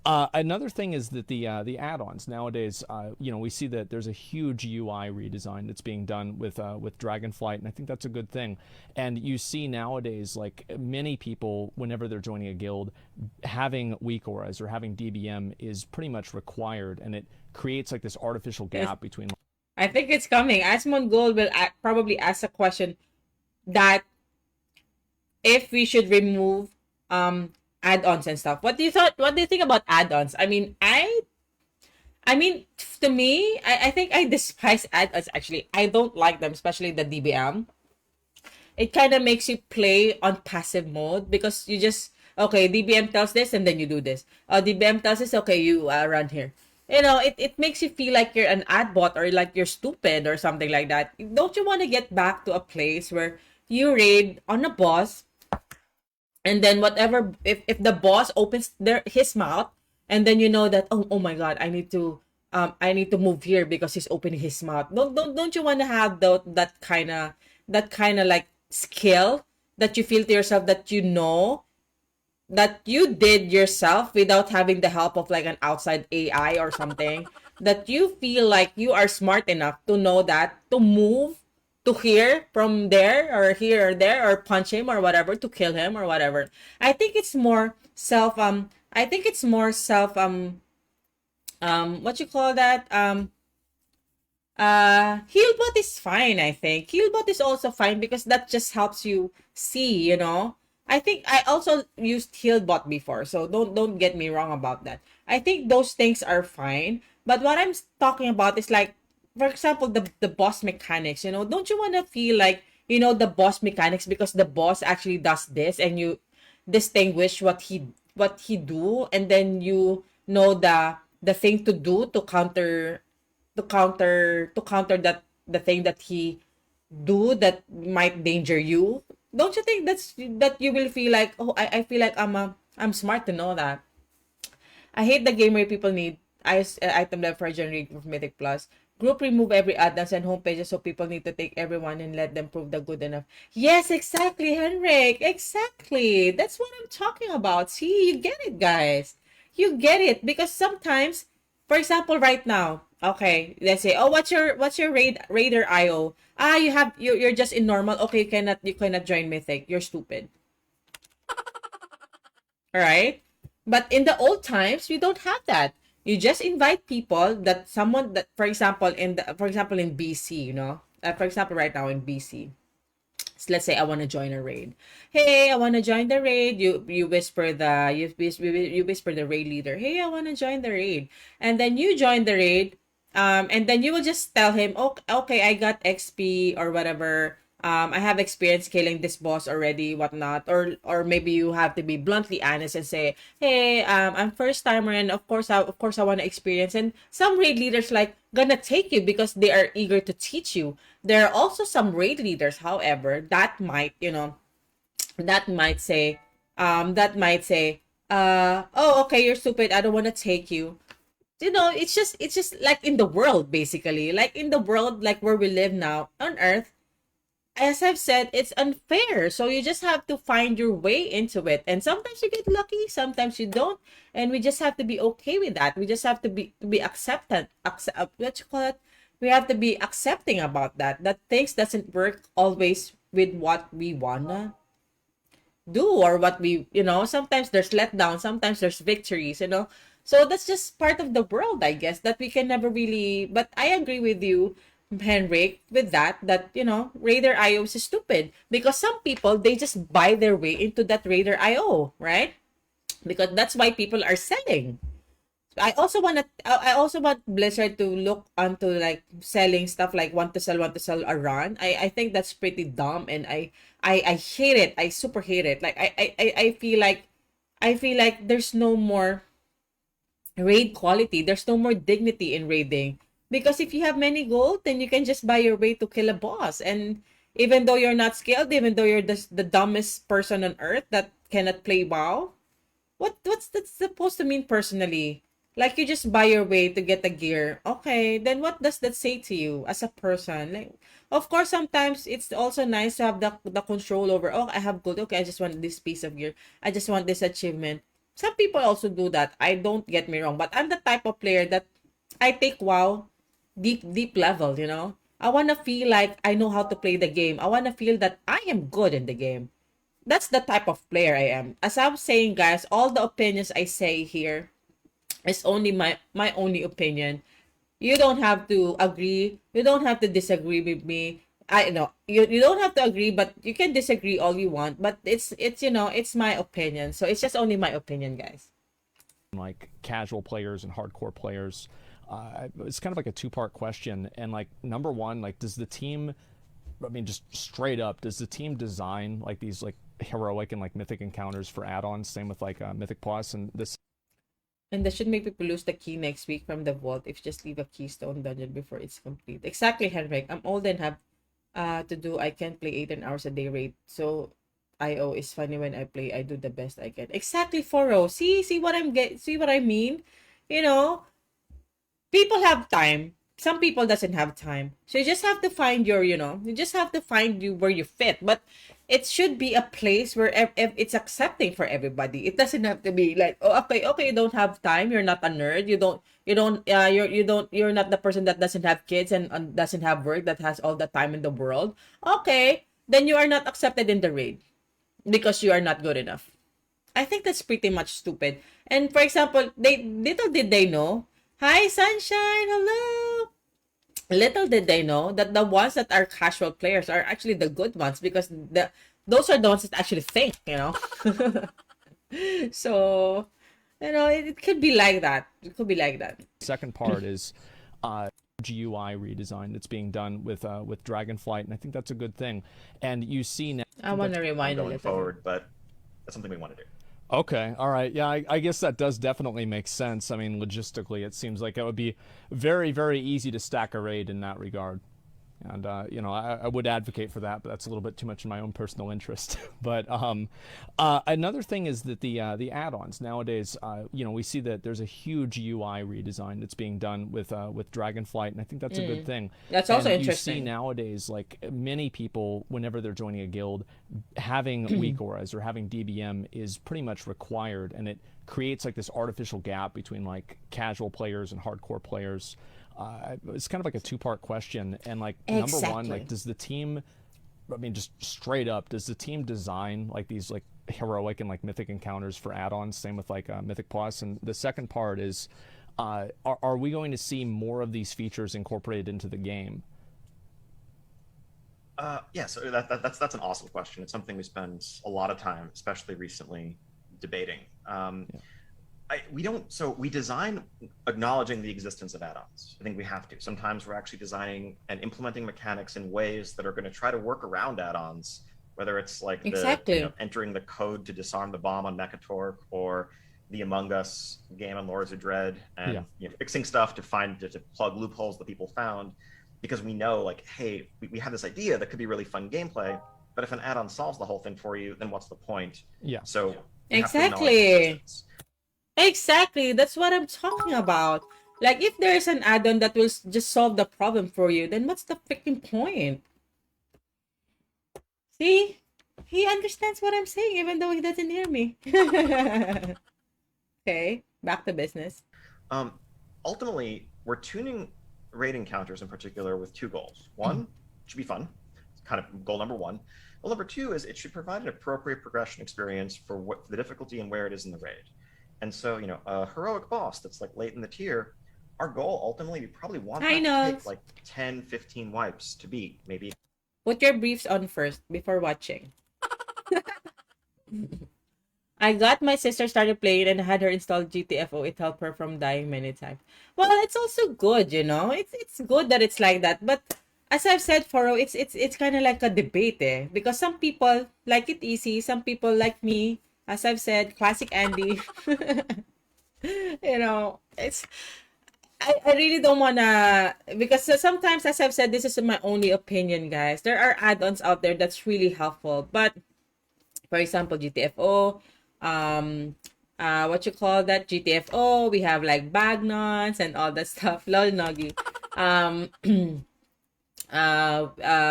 another thing is that the add-ons nowadays, we see that there's a huge UI redesign that's being done with Dragonfligth, and I think that's a good thing. And you see nowadays, like many people, whenever they're joining a guild, having weak auras or having DBM is pretty much required, and it creates like this artificial gap between. I think it's coming. Asmon Gold will probably ask a question that if we should remove add-ons and stuff. What do you think about add-ons? I mean, to me, I think I despise add-ons actually. I don't like them, especially the DBM. It kind of makes you play on passive mode because you just DBM tells this and then you do this. DBM tells this, okay, you run here. It makes you feel like you're an ad bot or like you're stupid or something like that. Don't you want to get back to a place where you raid on a boss, and then whatever, if the boss opens his mouth, and then you know that oh my god, I need to move here because he's opening his mouth. Don't you want to have that kind of like skill that you feel to yourself that you know that you did yourself without having the help of like an outside AI or something, that you feel like you are smart enough to know that to move to here from there or here or there or punch him or whatever to kill him or whatever. I think it's more self I think it's more self what you call that Healbot is fine, I think. Healbot is also fine because that just helps you see, you know. I think I also used Healbot before, so don't get me wrong about that. I think those things are fine, but what I'm talking about is like, for example, the boss mechanics, you know. Don't you want to feel like, you know, the boss mechanics because the boss actually does this and you distinguish what he do, and then you know the thing to do to counter that the thing that he do that might danger you. Don't you think that you will feel like, oh, I feel like I'm smart to know that. I hate the game where people need item level for generate of Mythic Plus. Group remove every add-ons and home pages, so people need to take everyone and let them prove the good enough. Yes, exactly, Henrik. Exactly. That's what I'm talking about. See, you get it, guys. You get it because sometimes, for example, right now, okay, let's say, oh, what's your Raider IO? Ah, you're just in normal. Okay, you cannot join Mythic. You're stupid. All right. But in the old times, we don't have that. You just invite people that someone that, for example, in BC, you know, for example, right now in BC, so let's say I want to join a raid. Hey, I want to join the raid. You whisper you whisper the raid leader. Hey, I want to join the raid, and then you join the raid. And then you will just tell him, okay, I got XP or whatever. I have experience killing this boss already, whatnot. Or maybe you have to be bluntly honest and say, hey, I'm first timer, and of course I want to experience. And some raid leaders like gonna take you because they are eager to teach you. There are also some raid leaders, however, that might, you know, that might say, oh, okay, you're stupid, I don't want to take you. You know, it's just like in the world, basically, like in the world, like where we live now on Earth. As I've said, it's unfair, so you just have to find your way into it, and sometimes you get lucky, sometimes you don't, and we just have to be okay with that. We just have to be what you call it, we have to be accepting about that things doesn't work always with what we wanna do, or what we, you know, sometimes there's letdown, sometimes there's victories, you know. So that's just part of the world, I guess, that we can never really. But I agree with you, Henrik, with that you know, Raider IO is stupid because some people, they just buy their way into that Raider IO, right? Because that's why people are selling. I also want Blizzard to look onto like selling stuff like want to sell a run. I think that's pretty dumb, and I hate it. I super hate it. Like I feel like there's no more raid quality. There's no more dignity in raiding. Because if you have many gold, then you can just buy your way to kill a boss. And even though you're not skilled, even though you're the dumbest person on earth that cannot play WoW, what's that supposed to mean personally? Like you just buy your way to get the gear. Okay, then what does that say to you as a person? Like, of course, sometimes it's also nice to have the control over. Oh, I have gold. Okay, I just want this piece of gear. I just want this achievement. Some people also do that. I don't get me wrong, but I'm the type of player that I take WoW deep level. You know, I wanna feel like I know how to play the game. I wanna feel that I am good in the game. That's the type of player I am. As I'm saying, guys, all the opinions I say here is only my only opinion. You don't have to agree. You don't have to disagree with me. I know you don't have to agree, but you can disagree all you want. But it's you know, it's my opinion. So it's just only my opinion, guys. Like casual players and hardcore players. It's kind of like a two-part question. And like number one, like does the team, I mean, just straight up, does the team design like these like heroic and like mythic encounters for add-ons? Same with like Mythic Plus and this. And that should make people lose the key next week from the vault if you just leave a keystone dungeon before it's complete. Exactly, Henrik. I'm old and have to do. I can't play 18 hours a day rate. So IO is funny when I play. I do the best I can. Exactly, Foro. See what I mean? You know, people have time. some people doesn't have time. So you just have to find your, you just have to find you where you fit. But it should be a place where it's accepting for everybody. It doesn't have to be like, oh, okay, you don't have time. You're not a nerd. You're not the person that doesn't have kids and doesn't have work that has all the time in the world. Okay, then you are not accepted in the raid because you are not good enough. I think that's pretty much stupid. And for example, they little did they know. Hi, sunshine. Hello. Little did they know that the ones that are casual players are actually the good ones because those are the ones that actually think. So, it could be like that. It could be like that. Second part is GUI redesign that's being done with Dragonflight, and I think that's a good thing. And you see now I want to rewind a going little. forward, but that's something we want to do. Okay, all right. Yeah, I guess that does definitely make sense. I mean, logistically, it seems like it would be very, very easy to stack a raid in that regard. And, I would advocate for that, but that's a little bit too much in my own personal interest. But another thing is that the add-ons nowadays, we see that there's a huge UI redesign that's being done with Dragonflight, and I think that's a good thing. That's also and interesting. You see nowadays, like many people, whenever they're joining a guild, having weak auras or having DBM is pretty much required, and it creates like this artificial gap between like casual players and hardcore players. It's kind of like a two-part question, and like number one, like does the team, I mean, just straight up, does the team design like these like heroic and like mythic encounters for add-ons? Same with like Mythic Plus. And the second part is, are we going to see more of these features incorporated into the game? Yeah, so that's an awesome question. It's something we spend a lot of time, especially recently, debating. We design acknowledging the existence of add-ons. I think we have to. Sometimes we're actually designing and implementing mechanics in ways that are going to try to work around add-ons, whether it's like entering the code to disarm the bomb on Mechatork, or the Among Us game on Lords of Dread, and fixing stuff to plug loopholes that people found, because we know, like, hey, we have this idea that could be really fun gameplay, but if an add-on solves the whole thing for you, then what's the point? Yeah. So Exactly. That's what I'm talking about. Like, if there's an add-on that will just solve the problem for you, then what's the freaking point? See? He understands what I'm saying, even though he doesn't hear me. Okay, back to business. Ultimately, we're tuning raid encounters in particular with two goals. One, it should be fun. It's kind of goal number one. Goal number two is it should provide an appropriate progression experience for what the difficulty and where it is in the raid. And so, a heroic boss that's like late in the tier, our goal ultimately, we probably want that to take like 10, 15 wipes to beat, maybe. Put your briefs on first before watching. I got my sister started playing and had her install GTFO. It helped her from dying many times. Well, it's also good, It's good that it's like that. But as I've said, Foro, it's kind of like a debate, because some people like it easy, some people like me. As I've said, classic Andy. It's I really don't wanna, because sometimes, as I've said, this is my only opinion, guys. There are add-ons out there that's really helpful, but for example, GTFO, what you call that, GTFO, we have like Bagnots and all that stuff. Lol Noggy.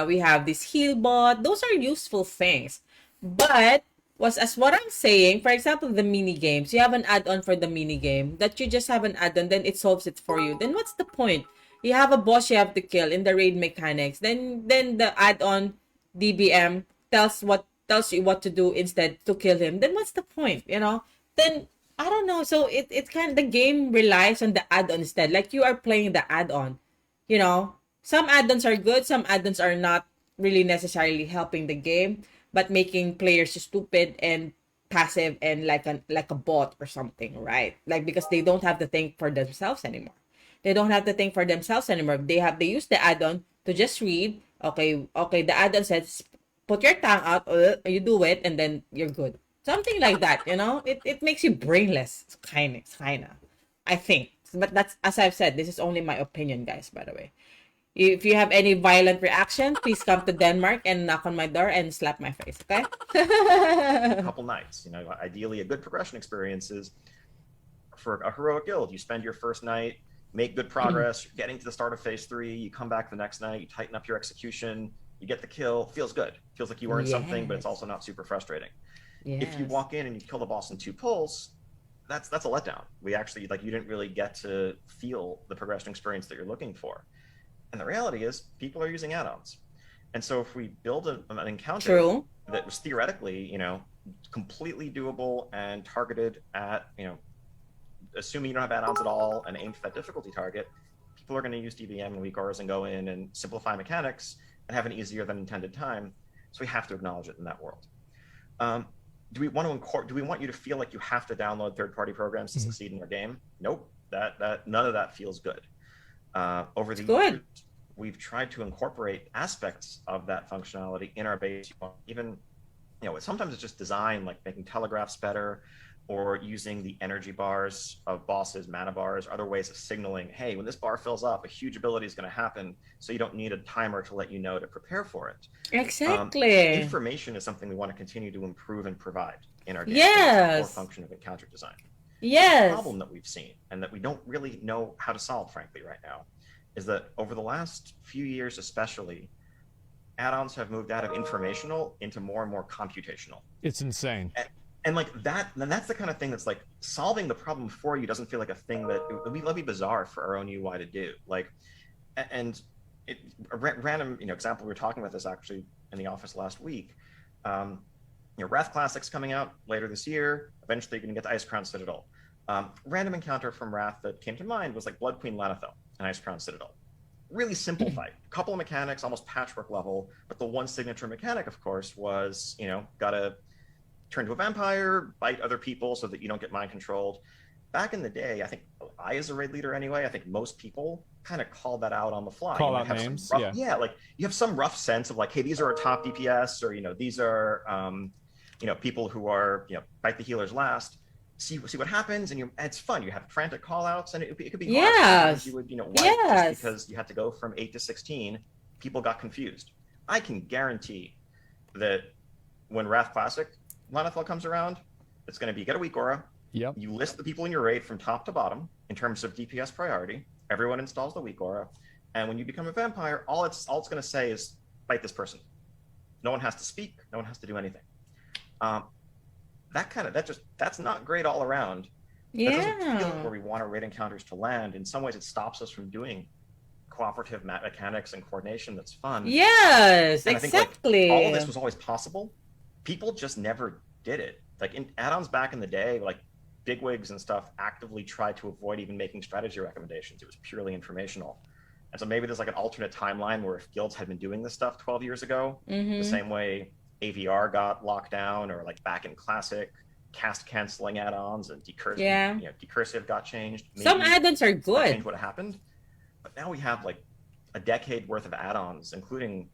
We have this heal bot. Those are useful things, but what I'm saying, for example, the mini games, you have an add-on for the mini game that you just have an add-on, then it solves it for you. Then what's the point? You have a boss you have to kill in the raid mechanics. Then the add-on DBM tells you what to do instead to kill him. Then what's the point? Then I don't know. So it kind of, the game relies on the add-on instead. Like, you are playing the add-on. Some add-ons are good, some add-ons are not really necessarily helping the game, but making players stupid and passive and like a bot or something, right? Like, because they don't have to think for themselves anymore. They don't have to think for themselves anymore. They use the add-on to just read. Okay, the add-on says put your tongue out, you do it, and then you're good. Something like that, It makes you brainless. It's kinda. I think. But that's, as I've said, this is only my opinion, guys, by the way. If you have any violent reaction, please come to Denmark and knock on my door and slap my face, okay? A couple nights, ideally a good progression experience is for a heroic guild. You spend your first night, make good progress, you're getting to the start of phase 3, you come back the next night, you tighten up your execution, you get the kill, feels good. Feels like you earned something, but it's Yes. also not super frustrating. If you Yes. walk in and you kill the boss in 2 pulls, that's a letdown. We actually, like, you didn't really get to feel the progression experience that you're looking for. And the reality is, people are using add-ons. And so if we build an encounter True. that was theoretically, completely doable and targeted at, assuming you don't have add-ons at all and aimed for that difficulty target, people are going to use DBM and weak auras and go in and simplify mechanics and have an easier than intended time. So we have to acknowledge it in that world. Do we want you to feel like you have to download third-party programs to succeed in your game? Nope. That none of that feels good. Over the years, we've tried to incorporate aspects of that functionality in our base. Even, sometimes it's just design, like making telegraphs better, or using the energy bars of bosses, mana bars, other ways of signaling, hey, when this bar fills up, a huge ability is going to happen, so you don't need a timer to let you know to prepare for it. Exactly. Information is something we want to continue to improve and provide in our game. It's a core function of encounter design. Yes. The problem that we've seen, and that we don't really know how to solve, frankly, right now, is that over the last few years especially, add-ons have moved out of informational into more and more computational. It's insane. And like that, and that's the kind of thing that's like solving the problem for you doesn't feel like a thing that it would be bizarre for our own UI to do. Like, and a random example, we were talking about this actually in the office last week. Wrath Classic's coming out later this year. Eventually, you're going to get to Ice Crown Citadel. Random encounter from Wrath that came to mind was like Blood Queen Lanathel and Ice Crown Citadel. Really simple fight. Couple of mechanics, almost patchwork level, but the one signature mechanic, of course, was gotta turn to a vampire, bite other people so that you don't get mind controlled. Back in the day, I think I, as a raid leader anyway, I think most people kind of call that out on the fly. Call out names, yeah. Like you have some rough sense of like, hey, these are our top DPS, or these are people who are bite the healers last. See what happens, and it's fun. You have frantic call outs, and it could be hard. Sometimes you would wipe just because you had to go from 8 to 16. People got confused. I can guarantee that when Wrath Classic Lanathel comes around, it's going to be get a weak aura. Yep. You list the people in your raid from top to bottom in terms of DPS priority. Everyone installs the weak aura, and when you become a vampire, all it's going to say is bite this person. No one has to speak. No one has to do anything. That's not great all around. Yeah. That doesn't feel where we want our raid encounters to land. In some ways, it stops us from doing cooperative mechanics and coordination that's fun. Yes, and exactly. I think, like, all of this was always possible. People just never did it. Like in add-ons back in the day, like bigwigs and stuff actively tried to avoid even making strategy recommendations. It was purely informational. And so maybe there's like an alternate timeline where if guilds had been doing this stuff 12 years ago, the same way AVR got locked down, or like back in Classic, cast canceling add-ons and decursive got changed. Maybe some add-ons are good. Change what happened. But now we have like a decade worth of add-ons, including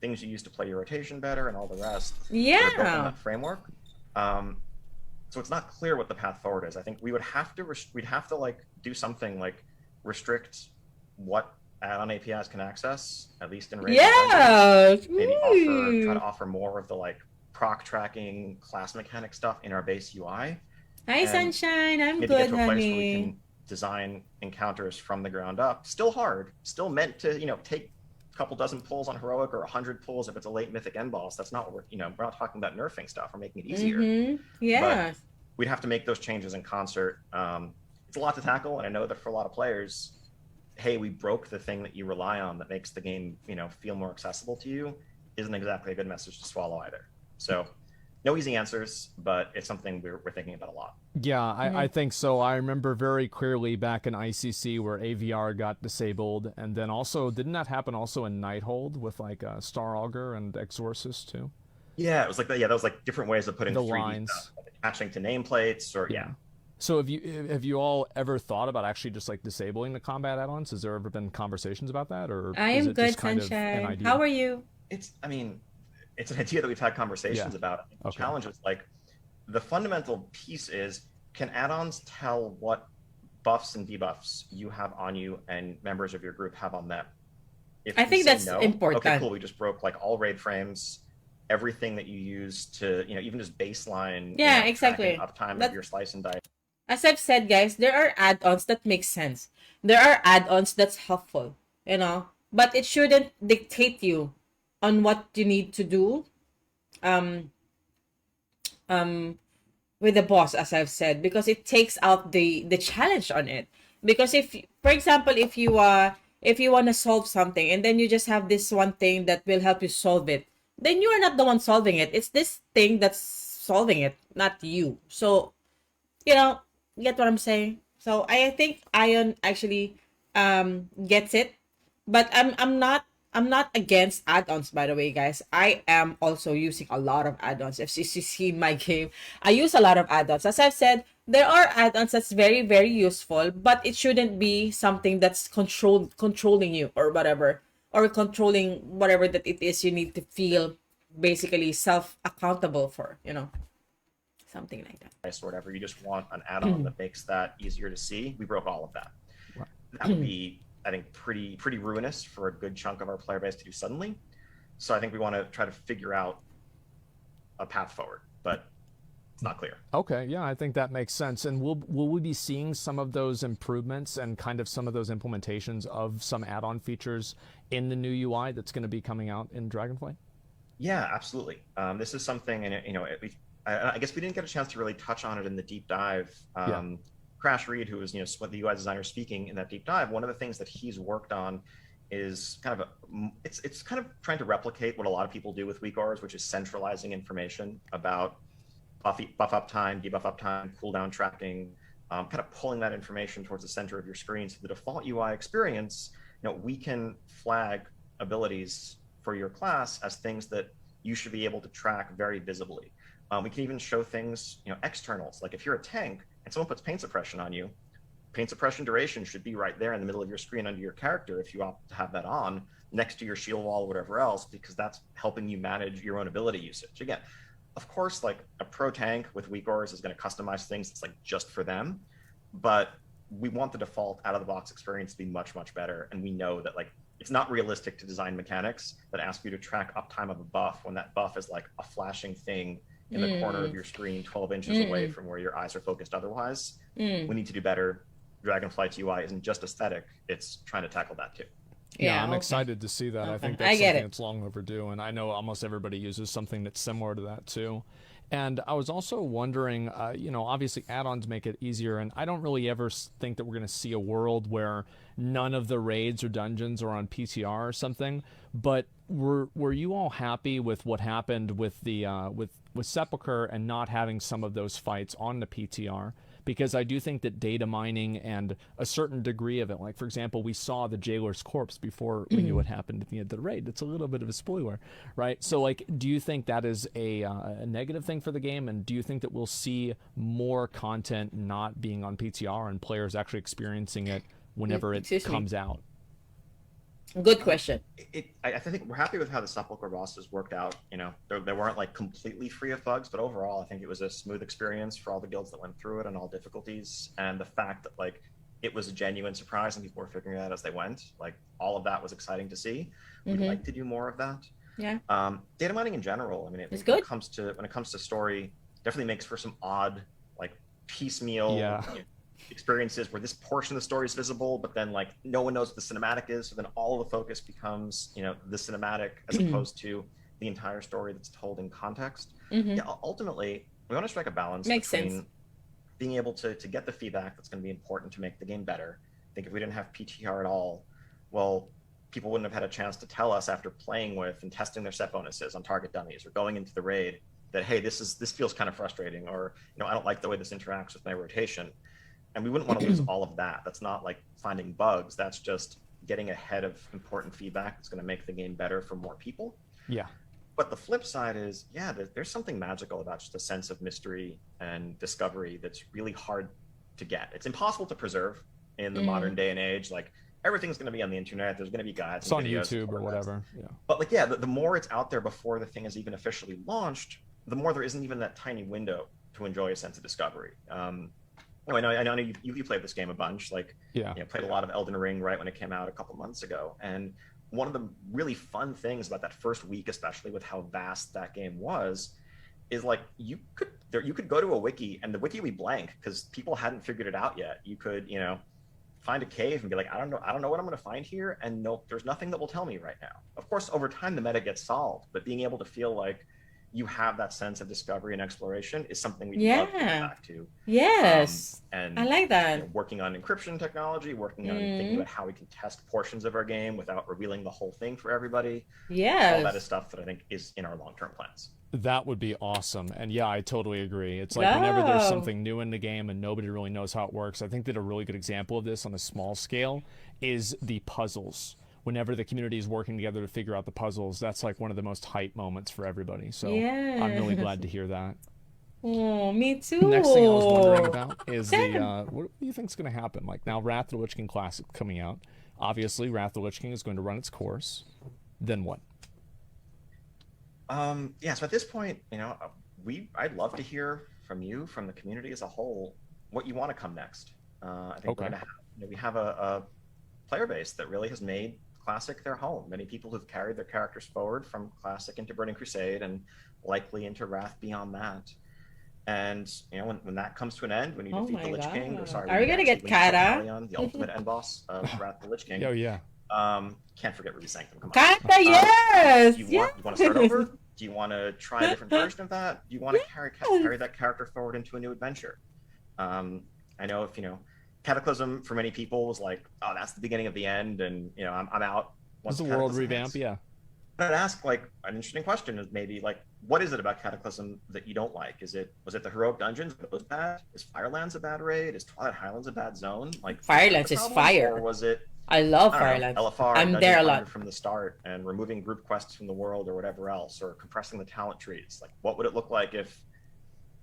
things you use to play your rotation better and all the rest. Yeah. That are built on that framework. So it's not clear what the path forward is. I think we would have to like do something like restrict what add-on APIs can access, at least in raid. Yes. Maybe try to offer more of the like proc tracking, class mechanic stuff in our base UI. Hi, Sunshine. I'm maybe good, get to a place where we honey. can design encounters from the ground up. Still hard. Still meant to take a couple dozen pulls on heroic or 100 pulls if it's a late mythic end boss. That's not what we're not talking about nerfing stuff. We're making it easier. Yes. But we'd have to make those changes in concert. It's a lot to tackle, and I know that for a lot of players, hey, we broke the thing that you rely on that makes the game, feel more accessible to you, isn't exactly a good message to swallow either. So, no easy answers, but it's something we're thinking about a lot. Yeah, I think so. I remember very clearly back in ICC where AVR got disabled, and then also, didn't that happen also in Nighthold with like Star Augur and Exorcist too? Yeah, it was like that. Yeah, that was like different ways of putting the 3D lines stuff, like attaching to nameplates, or yeah. So have you all ever thought about actually just like disabling the combat add-ons? Has there ever been conversations about that, or I is am it good, just kind Sunshine. of an idea? How are you? It's an idea that we've had conversations about. The challenge is like the fundamental piece is, can add-ons tell what buffs and debuffs you have on you and members of your group have on them? If I think that's important. Okay, cool. We just broke like all raid frames, everything that you use to even just baseline exactly uptime of your slice and dice. as I've said, guys, there are add-ons that make sense. There are add-ons that's helpful, but it shouldn't dictate you on what you need to do. Um, with the boss, as I've said, because it takes out the challenge on it. Because if, for example, if you want to solve something and then you just have this one thing that will help you solve it, then you are not the one solving it. It's this thing that's solving it, not you. So you know, get what I'm saying? So I think Ion actually gets it, but I'm not against add-ons, by the way, guys. I am also using a lot of add-ons. If you see my game, I use a lot of add-ons. As I've said, there are add-ons that's very very useful, but it shouldn't be something that's controlling you or whatever, or controlling whatever that it is you need to feel basically self accountable for, something like that. Or whatever. You just want an add-on that makes that easier to see. We broke all of that. Right. That would be, I think, pretty ruinous for a good chunk of our player base to do suddenly. So I think we want to try to figure out a path forward, but it's not clear. Okay, yeah, I think that makes sense. And will we be seeing some of those improvements and kind of some of those implementations of some add-on features in the new UI that's going to be coming out in Dragonflight? Yeah, absolutely. This is something, and I guess we didn't get a chance to really touch on it in the deep dive. Crash Reed, who was the UI designer speaking in that deep dive, one of the things that he's worked on is kind of it's kind of trying to replicate what a lot of people do with weak auras, which is centralizing information about buff uptime, debuff uptime, cooldown tracking, kind of pulling that information towards the center of your screen. So the default UI experience, we can flag abilities for your class as things that you should be able to track very visibly. We can even show things, externals. Like if you're a tank and someone puts pain suppression on you, pain suppression duration should be right there in the middle of your screen under your character if you opt to have that on, next to your shield wall or whatever else, because that's helping you manage your own ability usage. Again, of course, like a pro tank with weak auras is going to customize things that's like just for them, but we want the default out of the box experience to be much, much better. And we know that like it's not realistic to design mechanics that ask you to track uptime of a buff when that buff is like a flashing thing in the corner of your screen 12 inches away from where your eyes are focused otherwise. We need to do better. Dragonflight's UI isn't just aesthetic, it's trying to tackle that too. Yeah, I'm excited to see that. Okay. I think I that's get something it. that's long overdue, and I know almost everybody uses something that's similar to that too. And I was also wondering, obviously add-ons make it easier, and I don't really ever think that we're going to see a world where none of the raids or dungeons are on PTR or something. But were you all happy with what happened with the with Sepulcher and not having some of those fights on the PTR? Because I do think that data mining and a certain degree of it, like for example, we saw the jailer's corpse before we knew what happened at the end of the raid. It's a little bit of a spoiler, right? So like, do you think that is a negative thing for the game? And do you think that we'll see more content not being on PTR and players actually experiencing it whenever it comes out? Good question. I think we're happy with how the Sepulcher bosses worked out. They weren't like completely free of bugs, but overall, I think it was a smooth experience for all the guilds that went through it and all difficulties. And the fact that like it was a genuine surprise and people were figuring it out as they went, like all of that was exciting to see. We'd like to do more of that. Yeah. Data mining in general, I mean, It's when good. it comes to story, definitely makes for some odd, like piecemeal experiences where this portion of the story is visible, but then like no one knows what the cinematic is. So then all of the focus becomes, the cinematic as opposed to the entire story that's told in context. Yeah, ultimately, we want to strike a balance between being able to get the feedback that's going to be important to make the game better. I think if we didn't have PTR at all, well, people wouldn't have had a chance to tell us after playing with and testing their set bonuses on target dummies or going into the raid that, hey, this feels kind of frustrating, or I don't like the way this interacts with my rotation. And we wouldn't want to lose all of that. That's not like finding bugs. That's just getting ahead of important feedback that's going to make the game better for more people. Yeah. But the flip side is, there's something magical about just a sense of mystery and discovery that's really hard to get. It's impossible to preserve in the modern day and age. Like everything's going to be on the internet. There's going to be guides. It's on YouTube or whatever. Yeah. But like, the more it's out there before the thing is even officially launched, the more there isn't even that tiny window to enjoy a sense of discovery. I know you played this game a bunch. Like, played a lot of Elden Ring right when it came out a couple months ago. And one of the really fun things about that first week, especially with how vast that game was, is like you could go to a wiki, and the wiki would be blank because people hadn't figured it out yet. You could, find a cave and be like, I don't know what I'm going to find here, and no, there's nothing that will tell me right now. Of course, over time the meta gets solved, but being able to feel like you have that sense of discovery and exploration is something we'd love to get Yeah. back to. Yes. I And like that. working on encryption technology, working on thinking Mm. about how we can test portions of our game without revealing the whole thing for everybody. All that is Yes. stuff that I think is in our long-term plans. That would be awesome. And yeah, I totally agree. It's like whenever there's Wow. something new in the game and nobody really knows how it works, I think that a really good example of this on a small scale is the puzzles. Whenever the community is working together to figure out the puzzles, that's like one of the most hype moments for everybody. So I'm really Yes. glad to hear that. Oh, me Next thing I was wondering too. about is Same. what do you think is going to happen? Like now, Wrath of the Lich King Classic coming out. Obviously, Wrath of the Lich King is going to run its course. Then what? Yeah, so at this point, I'd love to hear from you, from the community as a whole, what you want to come next. I think we're Okay. gonna have, we have a player base that really has made Classic their home. Many people who've carried their characters forward from Classic into Burning Crusade and likely into Wrath beyond that. And when that comes to an end, when you Oh defeat the my Lich King, or God. sorry, Are we gonna get when you kill Kara? Talion, the ultimate end boss of Wrath of the Lich King, Oh yeah. can't forget Ruby Sanctum. Come on. Kata, yes. Do you Yes. want to start over? Do you want to try a different version of that? Do you want to carry that character forward into a new adventure? I know if Cataclysm for many people was like, oh, that's the beginning of the end, and I'm out once Does the world Cataclysm revamp? hits. Yeah. But I'd ask like an interesting question is maybe like, what is it about Cataclysm that you don't like? Was it the heroic dungeons? Was bad? Is Firelands a bad raid? Is Twilight Highlands a bad zone? Like Firelands the is problem? fire. Or was it I love I don't know, Firelands. LFR I'm Dungeon there a Finder lot. from the start and removing group quests from the world or whatever else, or compressing the talent trees? Like, what would it look like if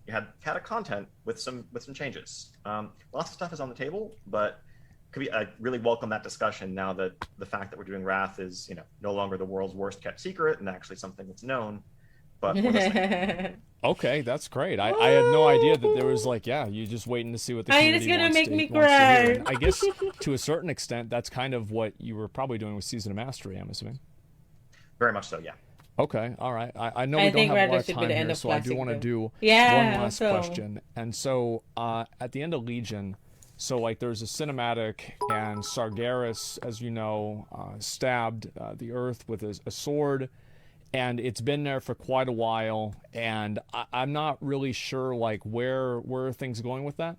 you had content with some changes? Lots of stuff is on the table, but I really welcome that discussion now that the fact that we're doing Wrath is no longer the world's worst kept secret and actually something that's known. But we're listening. Okay, that's great. I had no idea that there was like, yeah, you're just waiting to see what the I mean, it's community gonna make me wants to hear. cry. And I guess to a certain extent, that's kind of what you were probably doing with Season of Mastery, I'm assuming. Very much so, yeah. Okay, all right. I know I we don't think have a lot Rather of should be time the here, end of so I do Classic want to though. do Yeah, one last so question. And so at the end of Legion, so like there's a cinematic, and Sargeras, as you know, stabbed the earth with a sword, and it's been there for quite a while, and I'm not really sure like where are things going with that.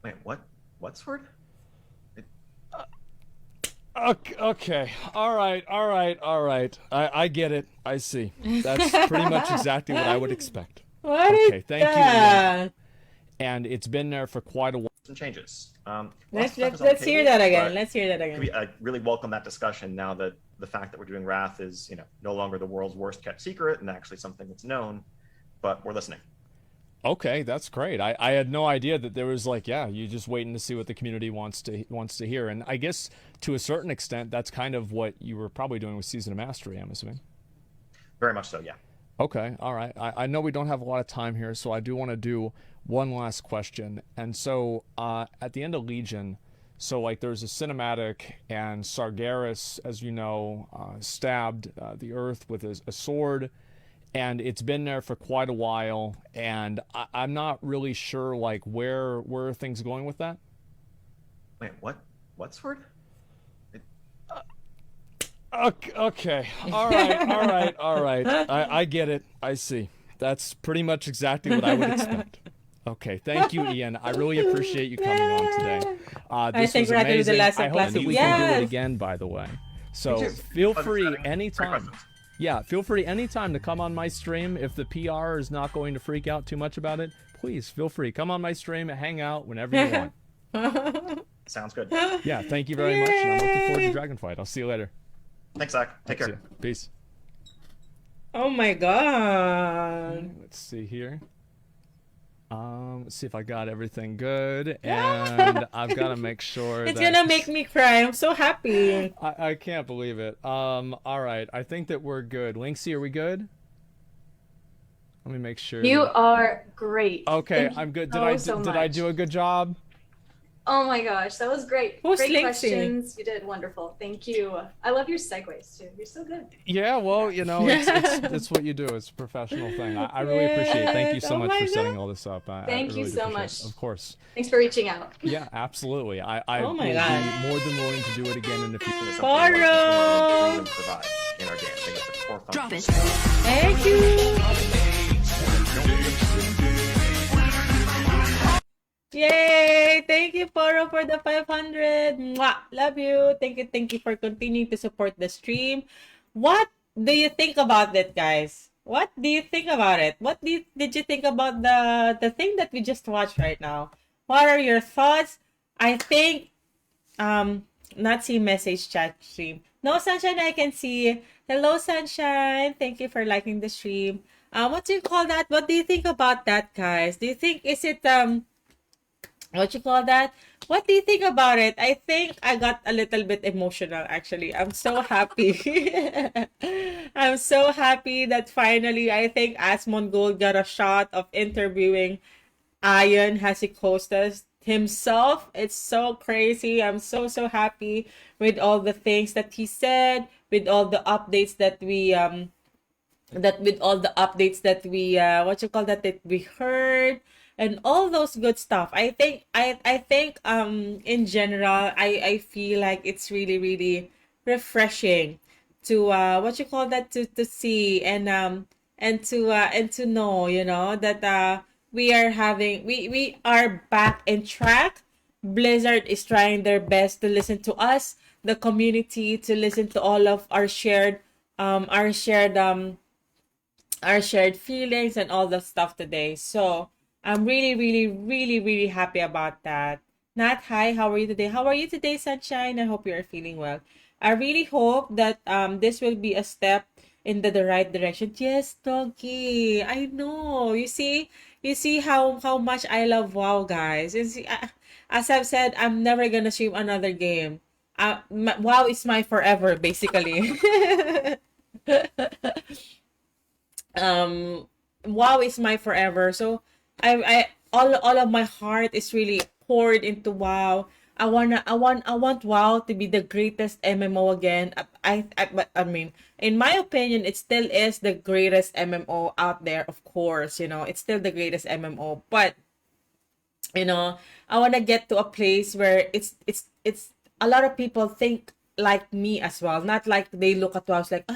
Wait, what? What sword? Okay. All right. I get it. I see. That's pretty much exactly what I would expect. what Okay, is thank you, Ian. that? And it's been there for quite a while. Some changes. Let's Lots of stuff is on the let's hear table, that again. but Let's hear that again. I really welcome that discussion now that the fact that we're doing Wrath is no longer the world's worst kept secret and actually something that's known. But we're listening. Okay, that's great. I had no idea that there was like, yeah, you're just waiting to see what the community wants to hear. And I guess to a certain extent, that's kind of what you were probably doing with Season of Mastery, I'm assuming. Very much so, yeah. Okay, all right. I know we don't have a lot of time here, so I do want to do one last question. And so at the end of Legion, so like there's a cinematic, and Sargeras, as you know, stabbed the earth with a sword, and it's been there for quite a while, and I'm not really sure like where are things going with that. Wait, what? What sword? Okay. All right. I get it. I see. That's pretty much exactly what I would expect. Okay, thank you, Ian. I really appreciate you coming on today. This think was we're gonna do the amazing. last I hope classic. that we can do it Yes. again, by the way. So Me too. feel Fun free chatting. Great anytime. questions. Yeah, feel free anytime to come on my stream. If the PR is not going to freak out too much about it, please feel free. Come on my stream and hang out whenever you want. Sounds good. Yeah, thank you very much, and I'm looking forward to Dragonflight. I'll see you later. Thanks, Zach. Take See care. ya. Peace. Oh my god. Let's see here. Let's see if I got everything good, and I've got to make sure It's that gonna make me cry. I'm so happy. I can't believe it. All right, I think that we're good. Linksy, are we good? Let me make sure. You are great. Okay, Thank you I'm good. so Did I do a good job? Oh my gosh, that was great. Who's Great Linksy? questions. You did wonderful. Thank you. I love your segues too. You're so good. Yeah, well, Congrats. it's what you do. It's a professional thing. I really appreciate it. Thank you Yes. so Oh much for my setting god. all this up. I Thank you really do so appreciate much. it. Of course. Thanks for reaching out. Yeah, absolutely. I Oh my will god. be more than willing to do it again in the future. Is something we want to continue to improve Poro. and provide in our game. I think it's a core Drop function. it. Thank you. Yay! Thank you, Poro, for the 500. Mwah! Love you. Thank you for continuing to support the stream. What do you think about it, guys? What do you think about it? Did you think about the thing that we just watched right now? What are your thoughts? I think not see message chat stream. No, Sunshine, I can see. Hello, Sunshine. Thank you for liking the stream. What do you call that? What do you think about that, guys? Do you think is it what you call that? What do you think about it? I think I got a little bit emotional actually. I'm so happy. I'm so happy that finally I think Asmongold got a shot of interviewing Ian Hasikostas himself. It's so crazy. I'm so happy with all the things that he said, with all the updates that we what you call that we heard, and all those good stuff. I think in general I feel like it's really refreshing to what you call that to see and to know, that we are back in track. Blizzard is trying their best to listen to us, the community, to listen to all of our shared feelings and all the stuff today. So I'm really happy about that. Nat, hi, how are you today? How are you today, Sunshine? I hope you are feeling well. I really hope that this will be a step in the right direction. Yes, Doggy. I know. You see how much I love WoW, guys. As I've said, I'm never gonna stream another game. WoW is my forever, basically. um WoW is my forever. So I all of my heart is really poured into WoW. I want WoW to be the greatest MMO again. But I mean, in my opinion, it still is the greatest MMO out there. Of course, it's still the greatest MMO. But you know I want to get to a place where it's a lot of people think like me as well, not like they look at WoW like,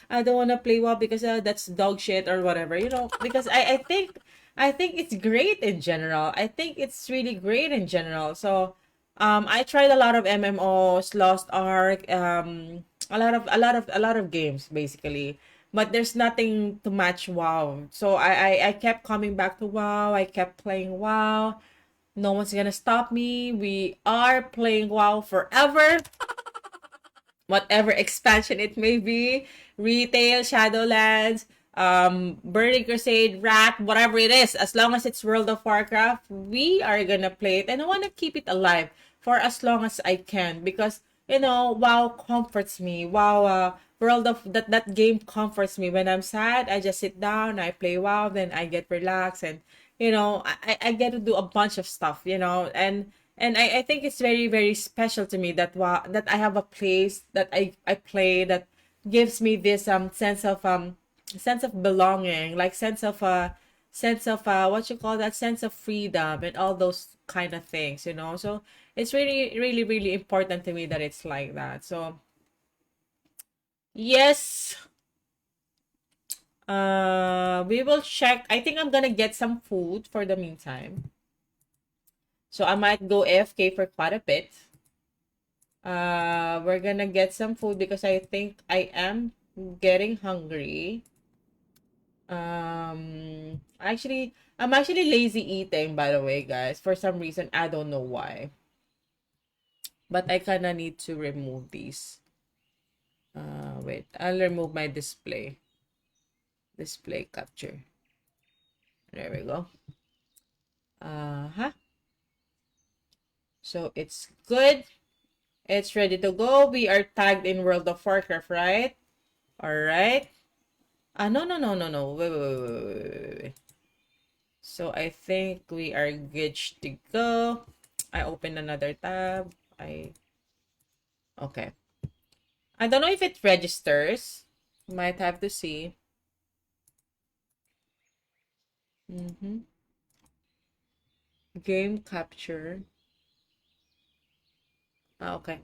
I don't want to play WoW because that's dog shit or whatever, because I think it's great in general. I think it's really great in general. So I tried a lot of MMOs, Lost Ark, a lot of games basically, but there's nothing to match WoW. So I kept coming back to WoW. I kept playing WoW. No one's gonna stop me. We are playing WoW forever. Whatever expansion it may be, retail, Shadowlands, Burning Crusade, Rat, whatever it is, as long as it's World of Warcraft, we are gonna play it, and I want to keep it alive for as long as I can, because WoW comforts me. WoW, World of that game comforts me. When I'm sad, I just sit down, I play WoW, then I get relaxed, and I get to do a bunch of stuff, and I think it's very special to me that that I have a place that I play that gives me this sense of belonging, like sense of what you call that, sense of freedom and all those kind of things. So it's really important to me that it's like that. So yes, we will check. I think I'm gonna get some food for the meantime. So I might go AFK for quite a bit. We're gonna get some food because I think I am getting hungry. I'm actually lazy eating, by the way, guys. For some reason, I don't know why. But I kinda need to remove these. Wait, I'll remove my display. Display capture. There we go. So it's good. It's ready to go. We are tagged in World of Warcraft, right? Alright. No. Wait. So I think we are good to go. I open another tab. Okay. I don't know if it registers. Might have to see. Game capture. Okay.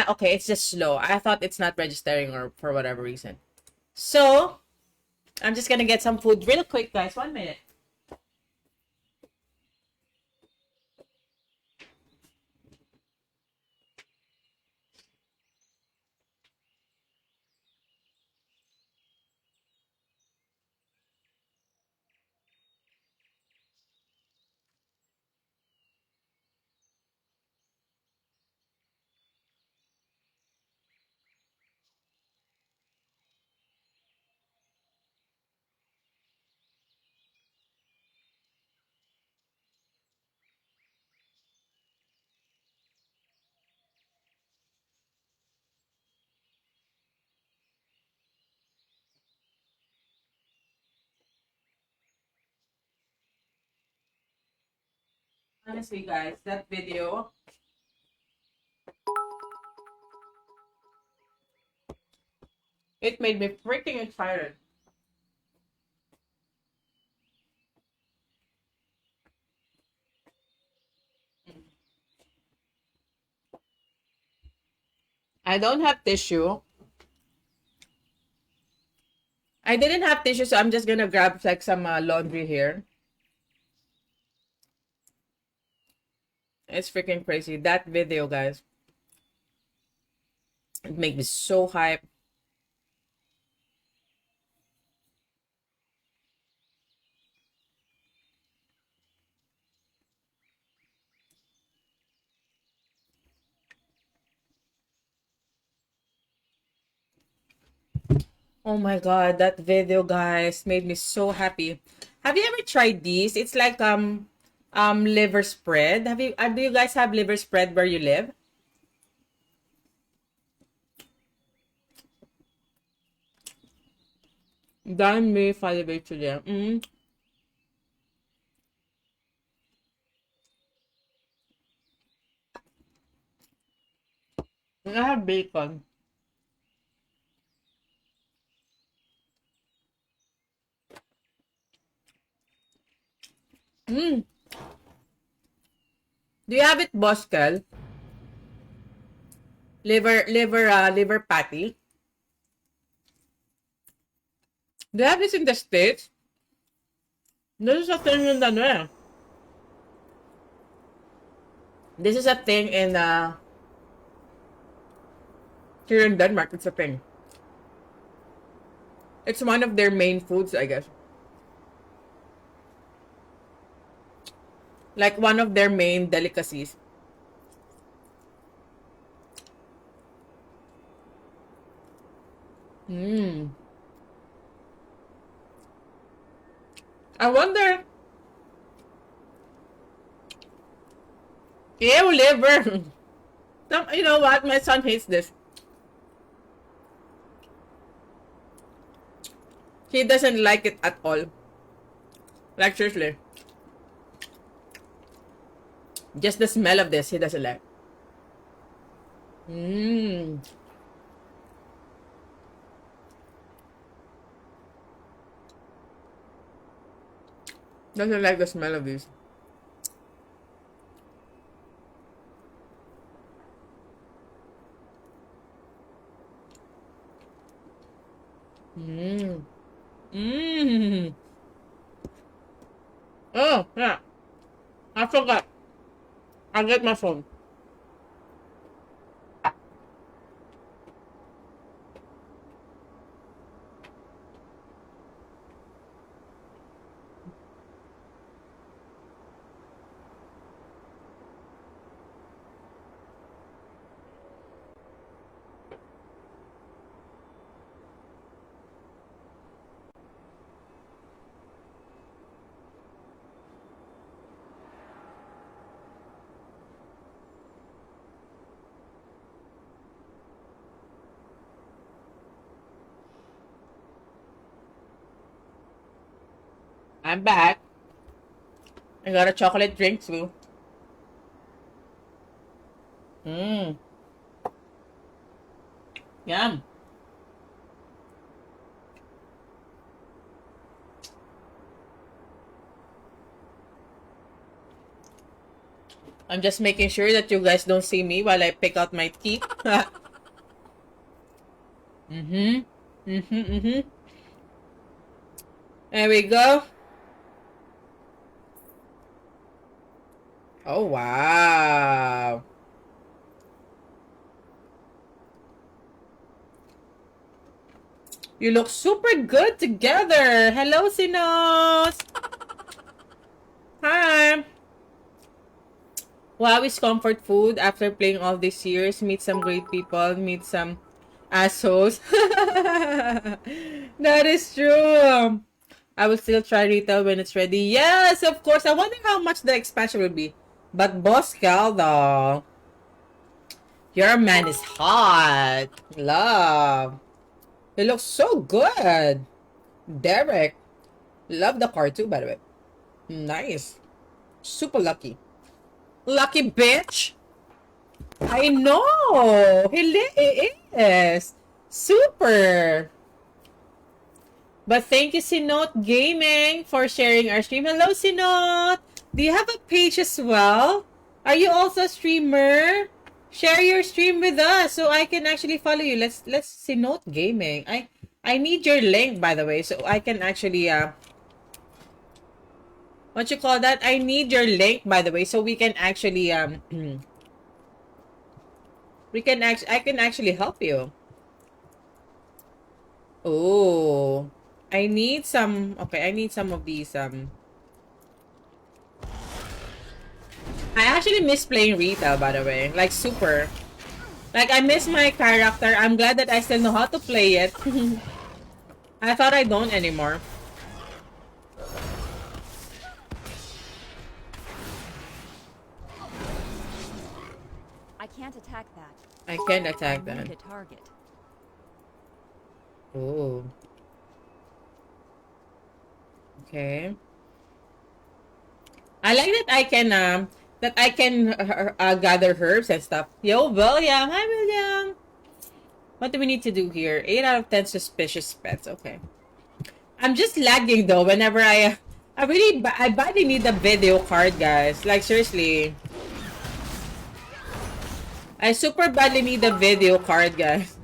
Okay, it's just slow. I thought it's not registering or for whatever reason. So, I'm just gonna get some food real quick, guys. 1 minute. Honestly, guys, that video, it made me freaking excited. I don't have tissue. I didn't have tissue, so I'm just gonna grab like some laundry here. It's freaking crazy. That video, guys, it made me so hype. Oh my god, that video, guys, made me so happy. Have you ever tried these? It's like liver spread. Do you guys have liver spread where you live? Dami salivate there. I have bacon. Mm. Do you have it, Boskel? Liver patty. Do you have this in the States? This is a thing in This is a thing in here in Denmark. It's a thing. It's one of their main foods, I guess. Like one of their main delicacies. I wonder. Ew, liver. You know what? My son hates this. He doesn't like it at all. Like, seriously. Just the smell of this, he doesn't like. Doesn't like the smell of this. Oh, yeah. I forgot. I'll get my phone. I'm back. I got a chocolate drink too. Mmm. Yum. I'm just making sure that you guys don't see me while I pick out my teeth. Mm-hmm. Mm-hmm. Mm-hmm. There we go. Oh, wow. You look super good together. Hello, Sinos. Hi. Wow, is comfort food after playing all these years. Meet some great people. Meet some assholes. That is true. I will still try retail when it's ready. Yes, of course. I wonder how much the expansion will be. But Boss Cal, though. Your man is hot. Love. He looks so good. Derek. Love the car too, by the way. Nice. Super lucky. Lucky bitch. I know. He is. Super. But thank you, Sinot Gaming, for sharing our stream. Hello, Sinot. Do you have a page as well? Are you also a streamer? Share your stream with us so I can actually follow you. Let's Sinot Gaming. I need your link, by the way, so I can actually what you call that? I need your link, by the way, so we can actually I can actually help you. Oh, I need some. Okay, I need some of these. I actually miss playing retail, by the way. Like super. Like I miss my character. I'm glad that I still know how to play it. I thought I don't anymore. I can't attack that. I can't attack I that. need a target. Oh. Okay. I like that I can gather herbs and stuff. Yo, William. Hi, William. What do we need to do here? 8 out of 10 suspicious pets. Okay. I'm just lagging though whenever I badly need a video card, guys. Like seriously. I super badly need a video card, guys.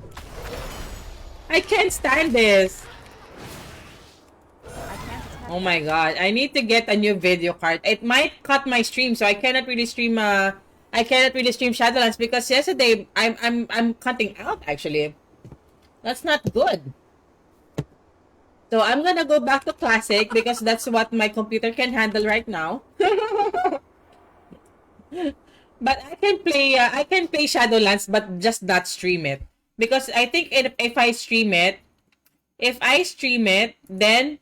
I can't stand this. Oh my god, I need to get a new video card. It might cut my stream, so I cannot really stream Shadowlands because yesterday I'm cutting out actually. That's not good. So I'm gonna go back to classic because that's what my computer can handle right now. But I can play Shadowlands but just not stream it. Because I think if I stream it, then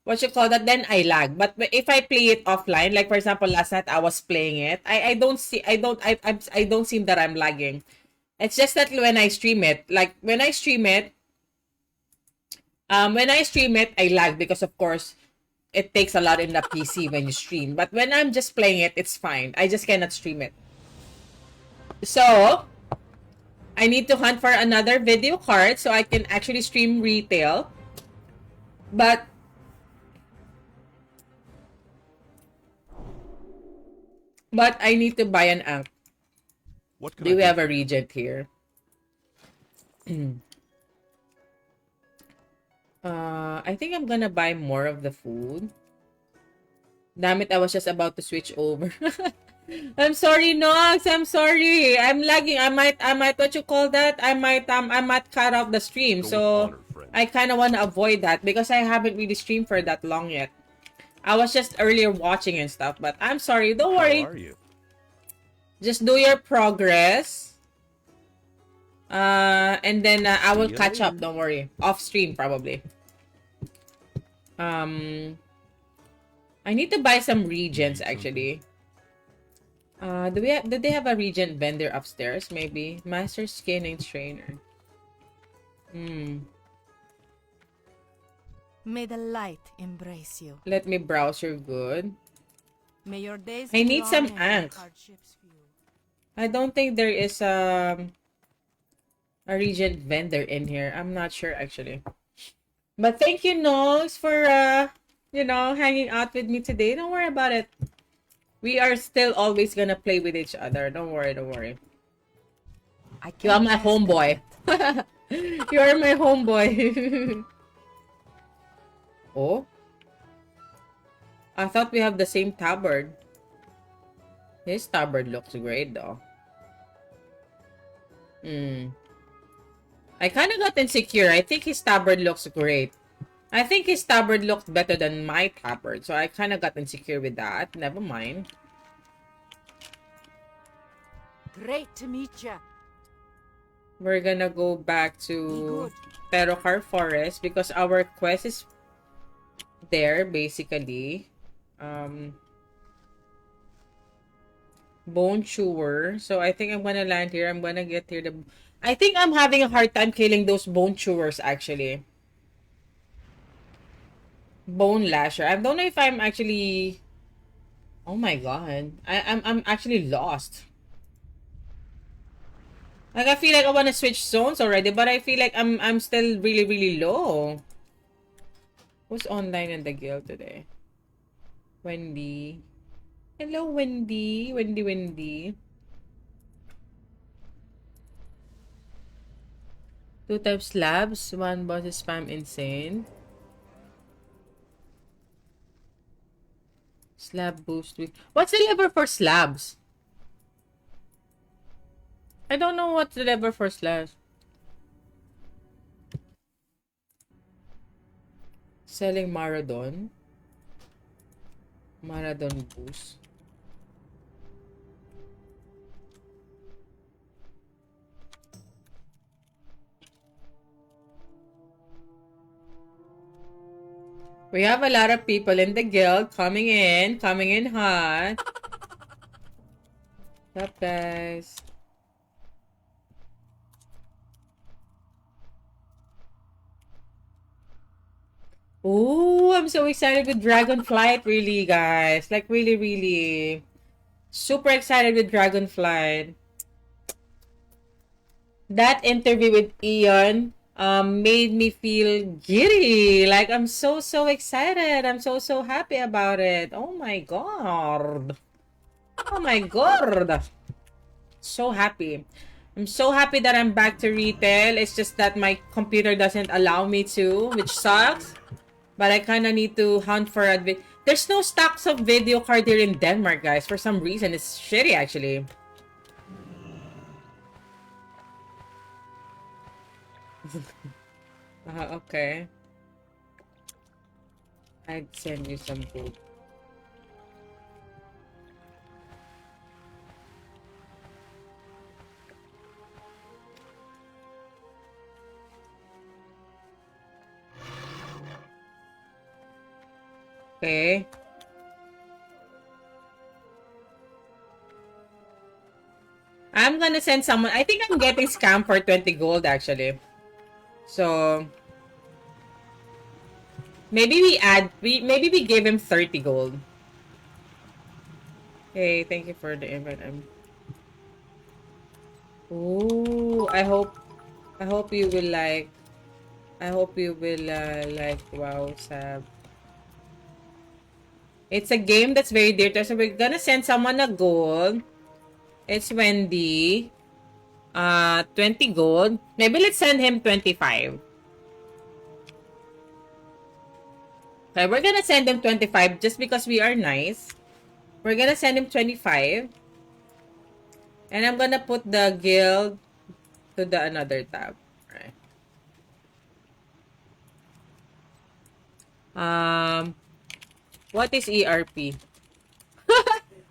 what you call that, then I lag. But if I play it offline, like for example last night I was playing it, I don't seem that I'm lagging. It's just that when I stream it, I lag because of course it takes a lot in the PC when you stream. But when I'm just playing it, it's fine. I just cannot stream it. So I need to hunt for another video card so I can actually stream retail. But I need to buy an amp. Do we have a regent here? I think I'm gonna buy more of the food. Damn it, I was just about to switch over. I'm sorry, Nox. I'm sorry. I'm lagging. I might what you call that? I might cut off the stream. So I kind of want to avoid that because I haven't really streamed for that long yet. I was just earlier watching and stuff, but I'm sorry. Don't worry. How are you? Just do your progress. And then I will catch up. Don't worry. Off stream probably. I need to buy some regents actually. Do they have a regent vendor upstairs? Maybe master skinning trainer. May the light embrace you. Let me browse your good. May your days I be need long some and your ink. hardships few. I don't think there is a regent vendor in here. I'm not sure actually. But thank you, Nox, for hanging out with me today. Don't worry about it. We are still always gonna play with each other. Don't worry, don't worry. I You are can't my ask homeboy. You are my homeboy. Oh? I thought we have the same tabard. His tabard looks great though. I kind of got insecure. I think his tabard looks great. I think his tabard looked better than my tabard. So I kind of got insecure with that. Never mind. Great to meet ya. We're gonna go back Be to good. Perokar Forest because our quest is there basically. Bone chewer. So I think I'm gonna land here. I'm gonna get here. I think I'm having a hard time killing those bone chewers actually. Bone lasher. I don't know if I'm actually. Oh my god. I'm actually lost. Like I feel like I wanna switch zones already, but I feel like I'm still really low. Who's online in the guild today? Wendy. Hello, Wendy. Wendy. 2 times slabs. 1 boss is spam insane. Slab boost. What's the lever for slabs? I don't know what's the lever for slabs. Selling Maradon. Maradon boost. We have a lot of people in the guild coming in hot. What's up, guys? Ooh, I'm so excited with Dragonflight, really, guys. Like, really. Super excited with Dragonflight. That interview with Ian made me feel giddy. Like, I'm so excited. I'm so happy about it. Oh my god. Oh my god. So happy. I'm so happy that I'm back to retail. It's just that my computer doesn't allow me to, which sucks. But I kind of need to hunt for a bit. There's no stocks of video card here in Denmark, guys. For some reason, it's shitty, actually. Okay. I'd send you some food. Okay. I'm gonna send someone. I think I'm getting scammed for 20 gold, actually. So maybe maybe we give him 30 gold. Hey, thank you for the invite. Ooh, I hope you will like. I hope you will like WoW Sab. It's a game that's very dear to us. So we're gonna send someone a gold. It's Wendy. 20 gold. Maybe let's send him 25. Okay, we're gonna send him 25 just because we are nice. We're gonna send him 25. And I'm gonna put the guild to the another tab. Right. What is ERP?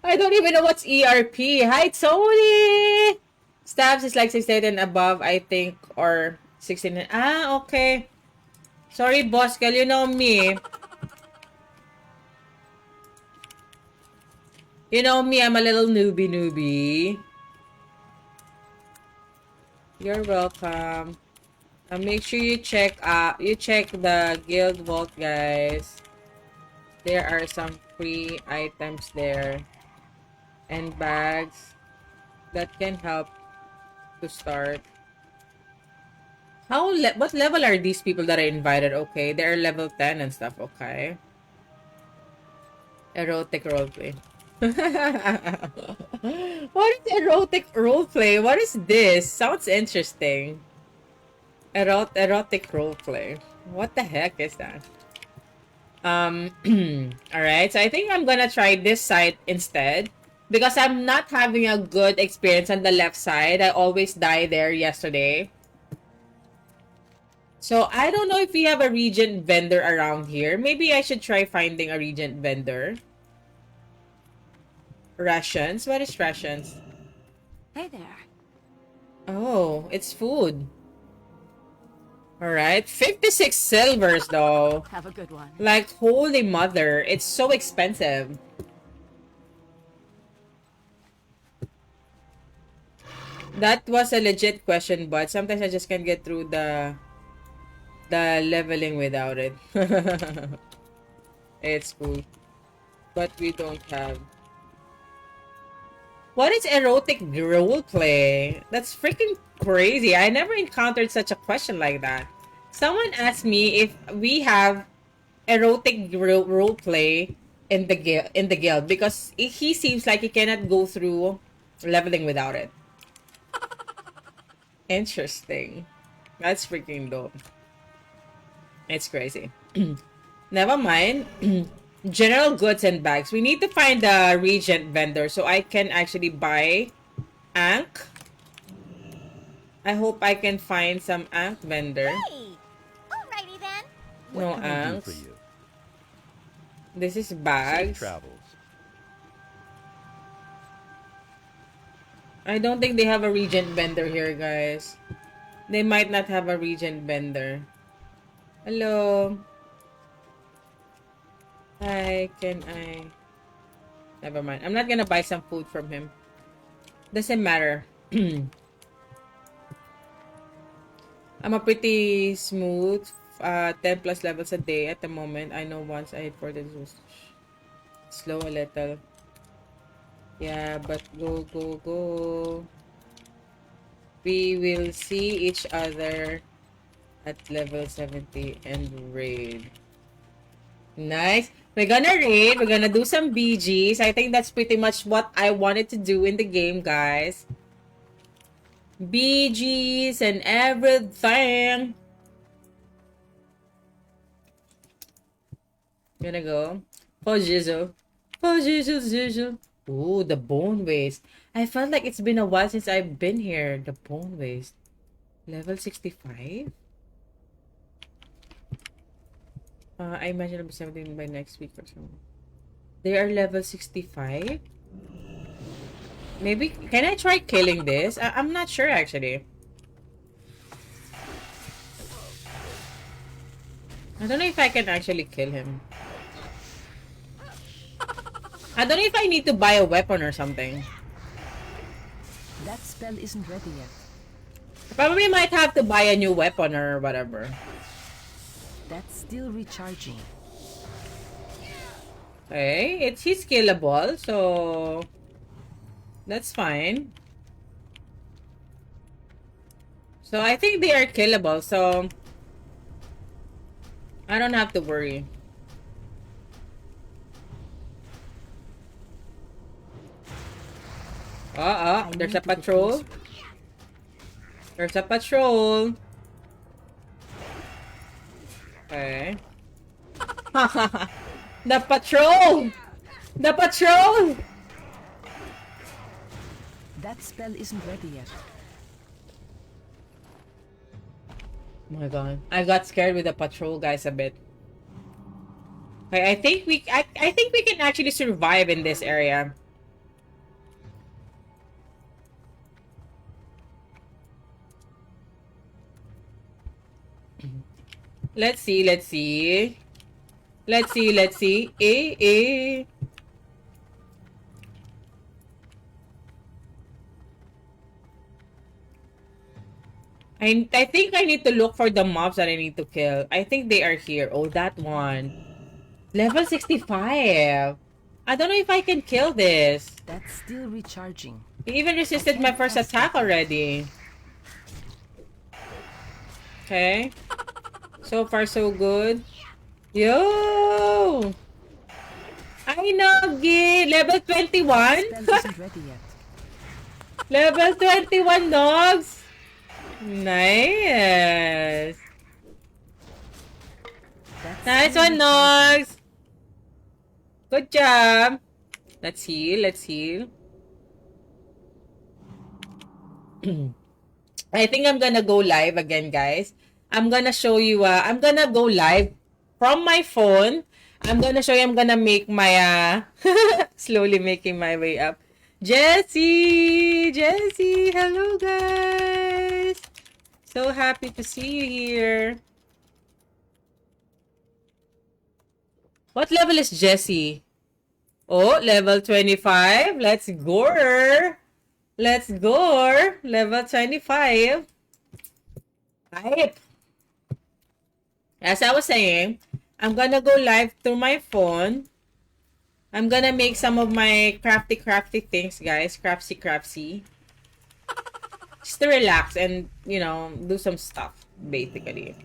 I don't even know what's ERP. Hi, Tony! Stabs is like 16 and above, I think, or 16. Ah, okay. Sorry, boss, girl, you know me. You know me, I'm a little newbie. You're welcome. Make sure you check the guild vault, guys. There are some free items there. And bags. that can help to start. What level are these people that I invited? Okay, they're level 10 and stuff. Okay. Erotic roleplay. What is erotic roleplay? What is this? Sounds interesting. Erotic roleplay. What the heck is that? Alright, so I think I'm gonna try this side instead. Because I'm not having a good experience on the left side. I always die there yesterday. So I don't know if we have a regent vendor around here. Maybe I should try finding a regent vendor. Rations? What is rations? Hey there. Oh, it's food. Alright. 56 silvers though. Have a good one. Like, holy mother. It's so expensive. That was a legit question, but sometimes I just can't get through the leveling without it. It's cool. But we don't have. What is erotic roleplay? That's freaking crazy. I never encountered such a question like that. Someone asked me if we have erotic roleplay in the guild because he seems like he cannot go through leveling without it. Interesting. That's freaking dope. It's crazy. Never mind. General goods and bags. We need to find a regent vendor so I can actually buy Ankh. I hope I can find some Ankh vendor. Hey! Alrighty then. No What can I do Ankhs. for you? This is Safe bags. travels. I don't think they have a regent vendor here, guys. They might not have a regent vendor. Hello. Hi, can I... Never mind. I'm not gonna buy some food from him. Doesn't matter. I'm a pretty smooth 10 plus levels a day at the moment. I know once I hit 40 slow a little. Yeah, but go. We will see each other at level 70 and raid. Nice. We're gonna raid. We're gonna do some BGs. I think that's pretty much what I wanted to do in the game, guys. BGs and everything. Gonna go. For Jizzle. For Jizzle. Ooh, the bone waste. I felt like it's been a while since I've been here. The bone waste. Level 65? I imagine it'll be 17 by next week or so. They are level 65? Maybe, can I try killing this? I'm not sure actually. I don't know if I can actually kill him. I don't know if I need to buy a weapon or something. That spell isn't ready yet. Probably might have to buy a new weapon or whatever. That's still recharging. Okay, he's killable, so that's fine. So I think they are killable, so I don't have to worry. There's a patrol. There's a patrol. Okay. The patrol! The patrol! That spell isn't ready yet. Oh my god. I got scared with the patrol guys a bit. Okay, I think we can actually survive in this area. Let's see. Let's see. I think I need to look for the mobs that I need to kill. I think they are here. Oh, that one. Level 65. I don't know if I can kill this. That's still recharging. He even resisted my first attack already. Okay. So far, so good. Yo! I know, Gi! Level 21? Spell isn't ready yet. Level 21, dogs! Nice! That's Nice still one, recharging. dogs! Good job! Let's heal, let's heal. I think I'm gonna go live again, guys. I'm gonna show you, I'm gonna go live from my phone. I'm gonna show you, I'm gonna make my, slowly making my way up. Jessie! Jessie! Hello, guys! So happy to see you here. What level is Jessie? Oh, level 25. Let's go! Let's go! Level 25. Hype! As I was saying, I'm gonna go live through my phone. I'm gonna make some of my crafty things, guys. Craftsy. Just to relax and, you know, do some stuff, basically.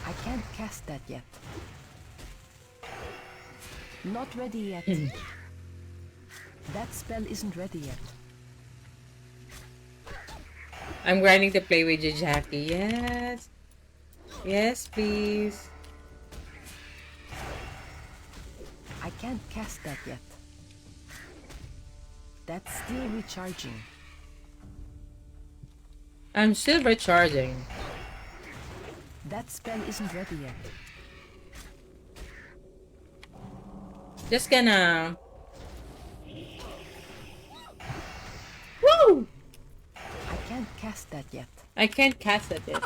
I can't cast that yet. Not ready yet. That spell isn't ready yet. I'm grinding to play with you, Jackie. Yes. Yes, please. I can't cast that yet. That's still recharging. I'm still recharging. That spell isn't ready yet. Just gonna... Woo! I can't cast that yet. I can't cast it yet.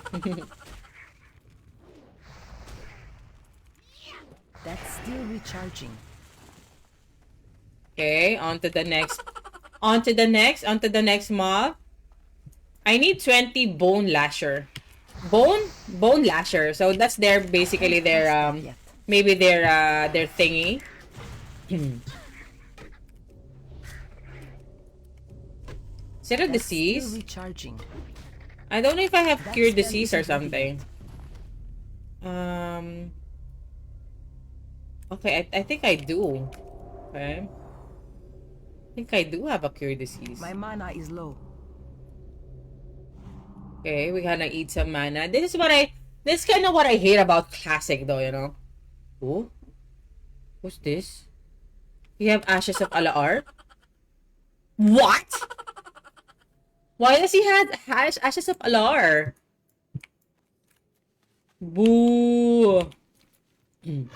That's still recharging. Okay, on to the next. On to the next mob. I need 20 bone lasher. Bone lasher. So that's their basically their maybe their thingy. Is it a That's disease? still recharging. I don't know if I have That cure spell disease or isn't ready something. Okay, I think I do. Okay. I think I do have a cure disease. My mana is low. Okay, we gotta eat some mana. This is kind of what I hate about classic though, you know. Oh, what's this? You have Ashes of Alaar? What? Why does he have Ashes of Alaar? Boo! You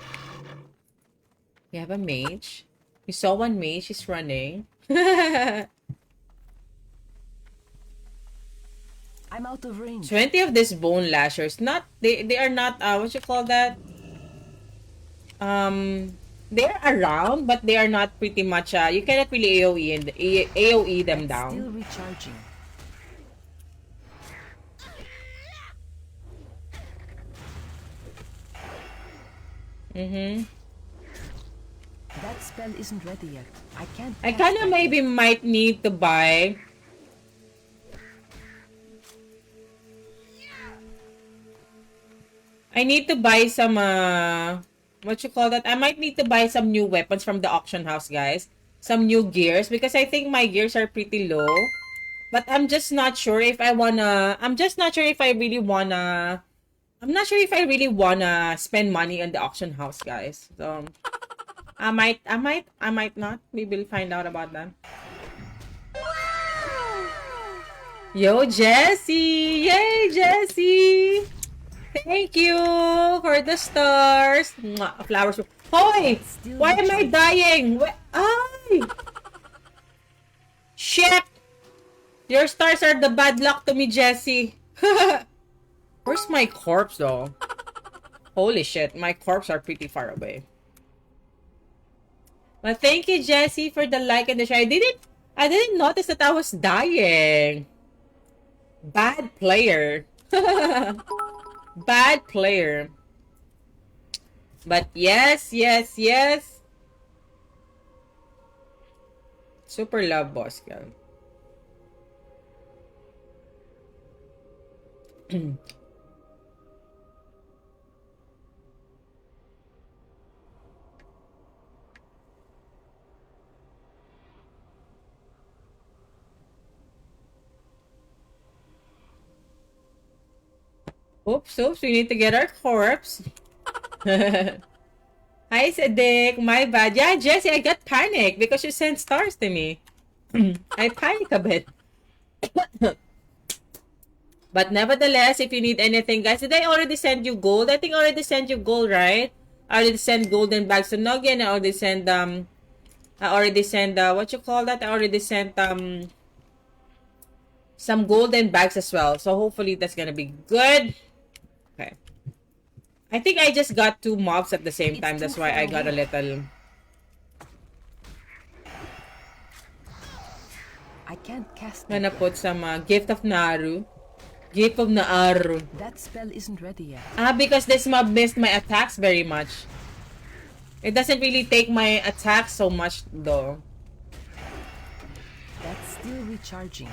have a mage. You saw one mage, he's running. I'm out of range. 20 of these bone lashers. Not they are not what you call that? They're around, but they are not pretty much you cannot really AOE them That's down. still recharging. That spell isn't ready yet. I can't. I cast kind of that maybe yet. might need to buy. I need to buy some what you call that? I might need to buy some new weapons from the auction house, guys. Some new gears because I think my gears are pretty low. But I'm just not sure if I wanna I'm just not sure if I really wanna I'm not sure if I really wanna spend money on the auction house, guys. So I might not. Maybe we'll find out about that. Yo, Jessie! Yay, Jessie! Thank you for the stars. Mwah, flowers. Hoy! Still Why am I recharging. dying? Ay! Shit! Your stars are the bad luck to me, Jessie. Where's my corpse, though? Holy shit, my corpse are pretty far away. Well, thank you, Jessie, for the like and the share. I didn't notice that I was dying. Bad player. Bad player. But yes. Super love boss girl. Oops, oops, we need to get our corpse. Hi, Sadik. My bad. Yeah, Jesse, I got panicked because you sent stars to me. I panic a bit. But nevertheless, if you need anything, guys, did I already send you gold? I think I already sent you gold, right? I already sent golden bags to Nogi, and I already sent what you call that? I already sent some golden bags as well. So hopefully that's gonna be good. Okay. I think I just got 2 mobs at the same time. That's why I got a little. I can't cast I'm that gonna yet. put some gift of Naru. Gift of Naaru. That spell isn't ready yet. Because this mob missed my attacks very much. It doesn't really take my attacks so much though. That's still recharging.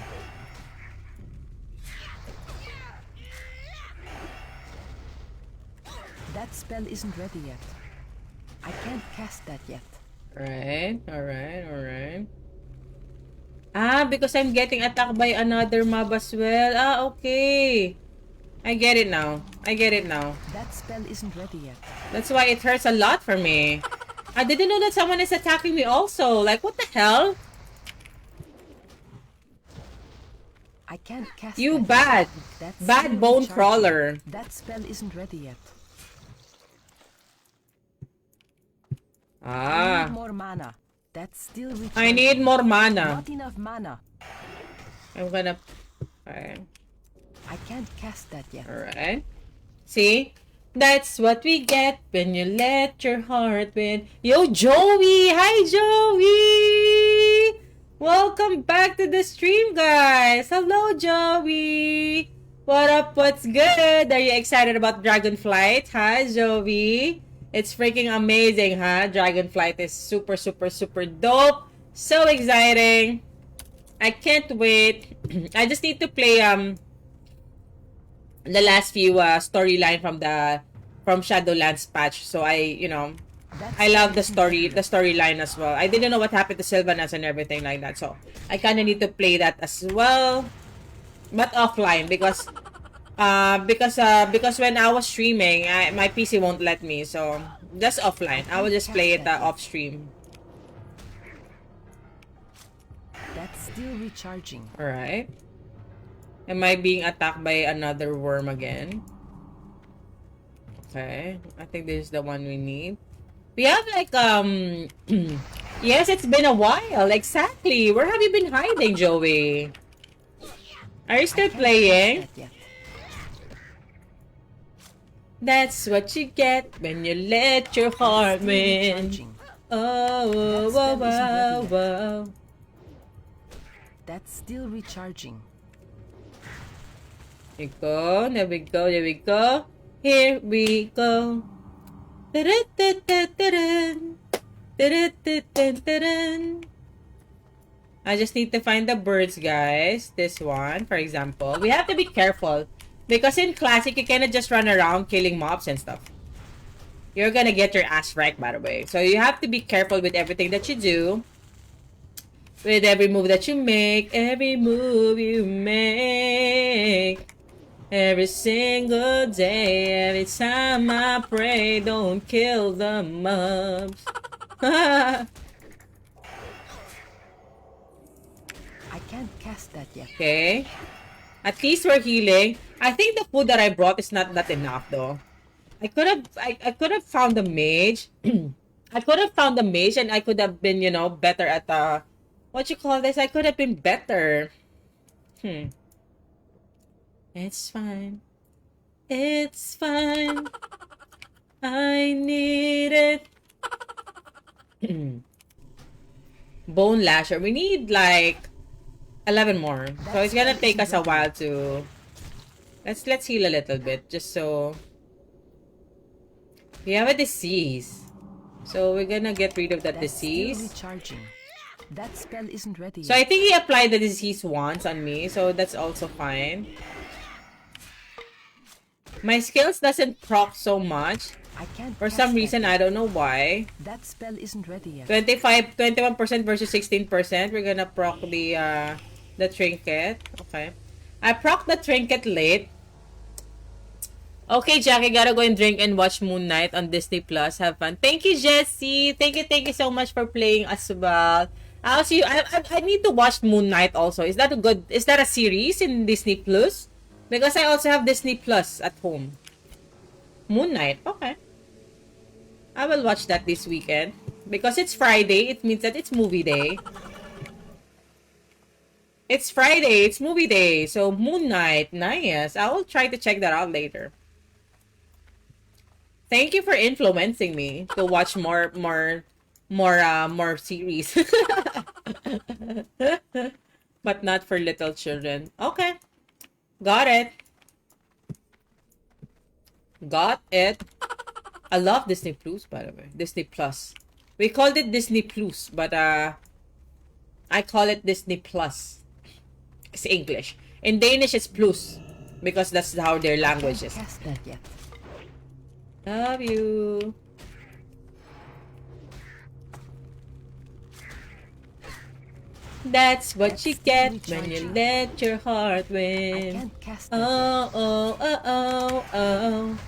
That spell isn't ready yet. I can't cast that yet. Alright, alright. Because I'm getting attacked by another mob as well. Okay. I get it now. That spell isn't ready yet. That's why it hurts a lot for me. I didn't know that someone is attacking me also. Like, what the hell? I can't cast You that bad. yet. That's Bad still bone recharging. crawler. That spell isn't ready yet. I need more mana. That's still recharging. I need more mana. Not enough mana. I'm gonna... Okay. I can't cast that yet. Alright. See? That's what we get when you let your heart win. Yo, Joey! Hi, Joey! Welcome back to the stream, guys! Hello, Joey! What up? What's good? Are you excited about Dragonfligth? Hi, Joey! It's freaking amazing, huh? Dragonfligth is super, super, super dope. So exciting. I can't wait. I just need to play, the last few storyline from Shadowlands patch. So I love the storyline as well. I didn't know what happened to Sylvanas and everything like that. So I kind of need to play that as well, but offline because when I was streaming, my PC won't let me. So just offline. I will just play it off stream. That's still recharging. All right. Am I being attacked by another worm again? Okay. I think this is the one we need. We have like, yes, it's been a while. Exactly. Where have you been hiding, Joey? Are you still playing? That yet. That's what you get when you let your heart win. Recharging. Oh, wow, wow, wow. That's still recharging. There we go. There we go. There we go. Here we go. I just need to find the birds, guys. This one, for example. We have to be careful. Because in Classic, you cannot just run around killing mobs and stuff. You're gonna get your ass wrecked, by the way. So you have to be careful with everything that you do. With every move that you make. Every move you make. Every single day. Every time I pray. Don't kill the mobs. I can't cast that yet. Okay. At least we're healing. I think the food that I brought is not enough though. I could have found the mage. I could have found the mage and I could have been, better at what you call this? I could have been better. It's fine. It's fine. I need it. Bone lasher. We need like 11 more. So it's gonna take us a while to... Let's heal a little bit. Just so... We have a disease. So we're gonna get rid of that That's still disease. recharging. That spell isn't ready So yet. I think he applied the disease once on me, so that's also fine. My skills doesn't proc so much. I can't For cast some that reason, yet. I don't know why. That spell isn't ready yet. 21% versus 16%. We're gonna proc the trinket. Okay. I proc the trinket late. Okay, Jackie, gotta go and drink and watch Moon Knight on Disney Plus. Have fun. Thank you, Jessie. Thank you so much for playing as well. I also, I need to watch Moon Knight also. Is that a good? Is that a series in Disney Plus? Because I also have Disney Plus at home. Moon Knight. Okay. I will watch that this weekend. Because it's Friday, it means that it's movie day. It's Friday, it's movie day. So Moon Knight, nice. I will try to check that out later. Thank you for influencing me to watch more series. But not for little children. Okay. Got it. Got it. I love Disney Plus, by the way. Disney Plus. We called it Disney Plus, but I call it Disney Plus. It's English. In Danish, it's Plus. Because that's how their language is. Cast that yet. Love you. That's what you get when you let your heart I win. can't cast that Oh, oh, oh, oh, oh.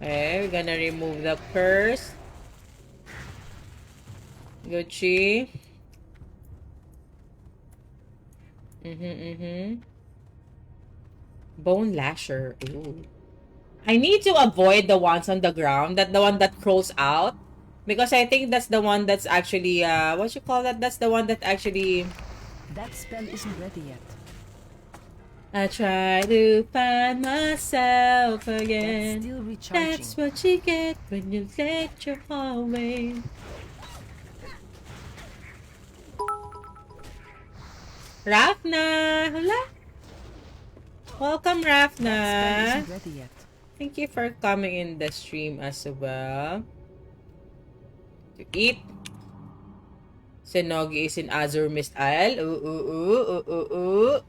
Okay, we're gonna remove the curse. Gucci. Bone lasher. Ooh. I need to avoid the ones on the ground. The one that crawls out. Because I think that's the one that's actually, what you call that? That's the one that actually... yet. That spell isn't ready yet. I try to find myself That's again. still recharging. That's what you get when you let your heart win. Rafna! Hala! Welcome, That spell Rafna. isn't ready yet. Thank you for coming in the stream as well. To eat. Senogi is in Azure Mist Isle. Ooh, ooh, ooh, ooh, ooh, ooh.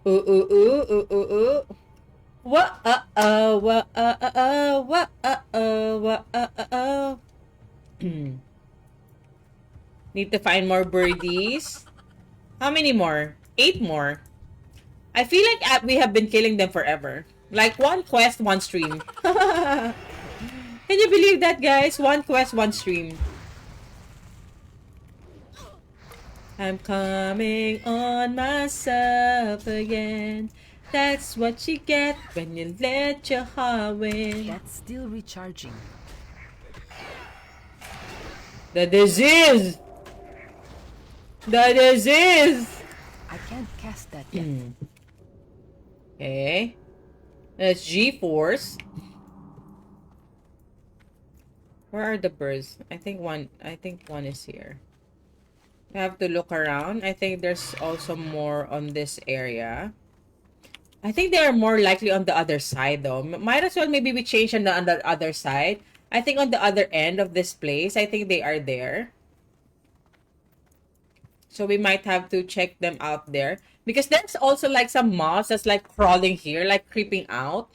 Ooh, ooh, ooh, ooh, ooh, ooh. What? What? What? What? Need to find more birdies. How many more? 8 more. I feel like we have been killing them forever. Like one quest, one stream. Can you believe that, guys? One quest, one stream. I'm coming on myself again. That's what you get when you let your heart win. That's still recharging. The disease! The disease! I can't cast that yet. Okay. That's G-Force. Where are the birds? I think one is here. I have to look around. I think there's also more on this area. I think they are more likely on the other side though. Might as well maybe we change on the other side. I think on the other end of this place, I think they are there. So we might have to check them out there. Because there's also like some mobs that's like crawling here, like creeping out.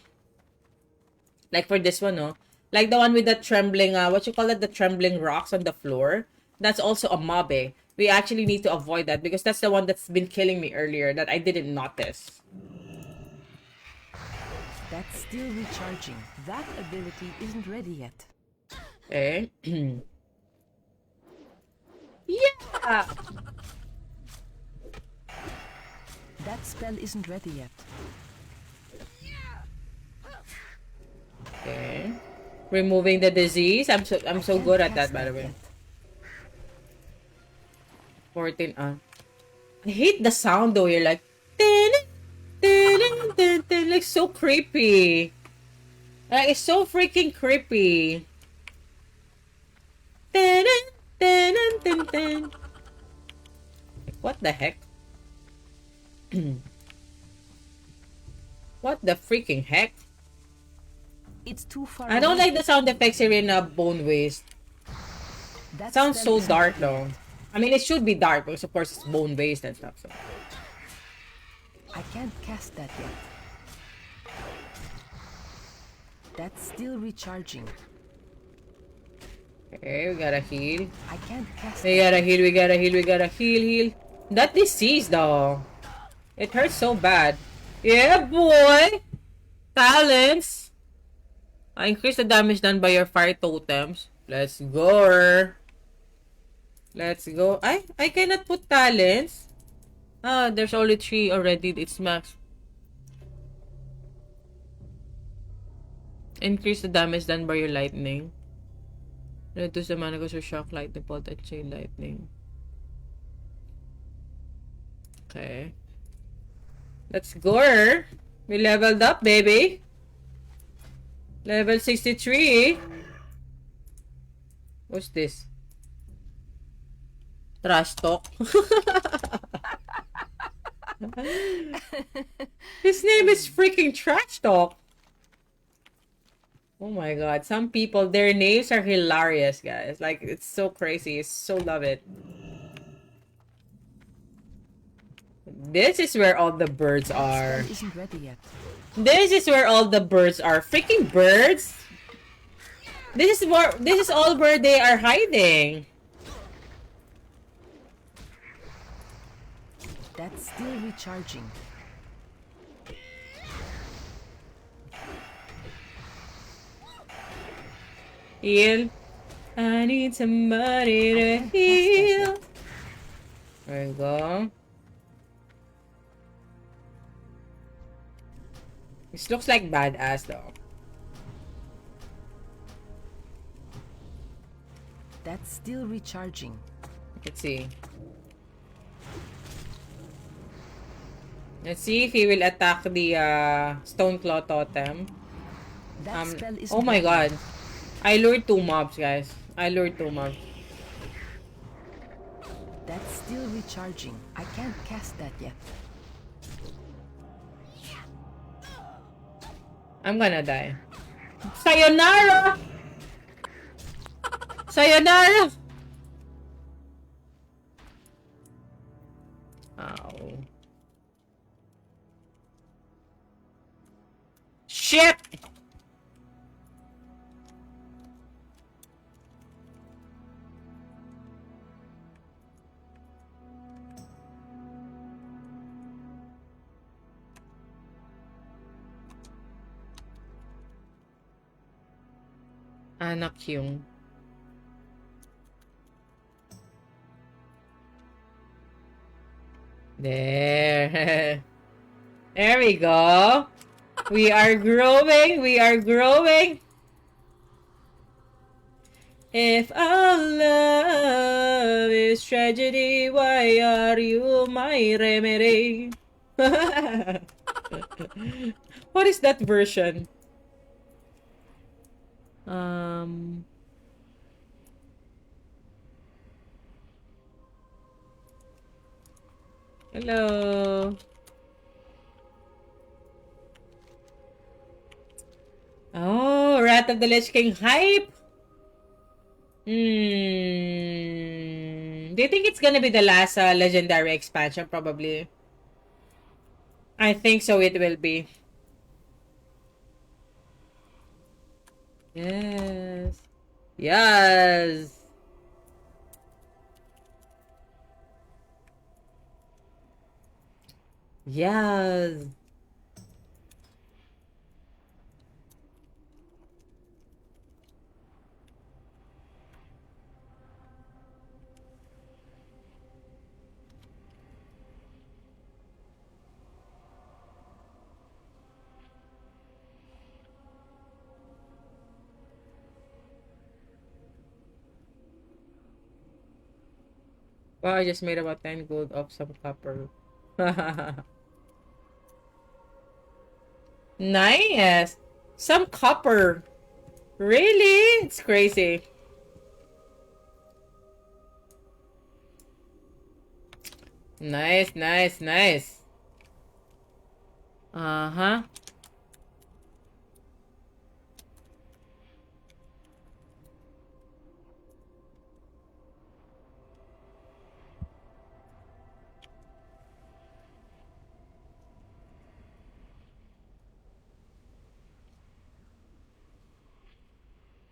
Like for this one, no? Like the one with the trembling, what you call it? The trembling rocks on the floor. That's also a mob, eh? We actually need to avoid that because that's the one that's been killing me earlier that I didn't notice. That's still recharging. That ability isn't ready yet. Okay. Yeah! That spell isn't ready yet. Okay. Removing the disease. I'm so good at that, by the way. 14 I hate the sound though. You're like like so creepy. Like it's so freaking creepy. What the heck? What the freaking heck? It's too far I don't away. like the sound effects here in Bone Waste. That Sounds spell so isn't dark ready though. yet. I mean, it should be dark because of course it's bone based and stuff. So. I can't cast that yet. That's still recharging. Okay, we gotta heal. I can't cast We that gotta yet. heal, we gotta heal, we gotta heal. That disease though. It hurts so bad. Yeah, boy! Talents! Increase the damage done by your fire totems. Let's go. Let's go. I cannot put talents. Ah, there's only 3 already. It's max. Increase the damage done by your lightning. Reduce the mana cost of shock, lightning bolt, and chain lightning. Okay. Let's go. We leveled up, baby. Level 63. What's this? Trash talk. His name is freaking Trash Talk. Oh my god. Some people, their names are hilarious, guys. Like, it's so crazy. I so love it. This is where all the birds That are. spell isn't ready yet. This is where all the birds are. Freaking birds! This is all where they are hiding. That's still recharging. Heal. I need somebody to heal. There we go. This looks like badass though. That's still recharging. Let's see. Let's see if he will attack the Stone Claw Totem. That spell isn't Oh my ready yet. god. I lured 2 mobs, guys. I lured 2 mobs. That's still recharging. I can't cast that yet. I'm gonna die. Sayonara! Sayonara! Ow. Shit! Anak yung. There. There we go. We are growing. We are growing. If all love is tragedy, why are you my remedy? What is that version? Hello. Oh, Wrath of the Lich King hype. Do you think it's gonna be the last legendary expansion? Probably. I think so. It will be. Yes. Yes. Yes. Wow, I just made about 10 gold off some copper. Nice. Some copper. Really? It's crazy. Nice, nice, nice. Uh-huh.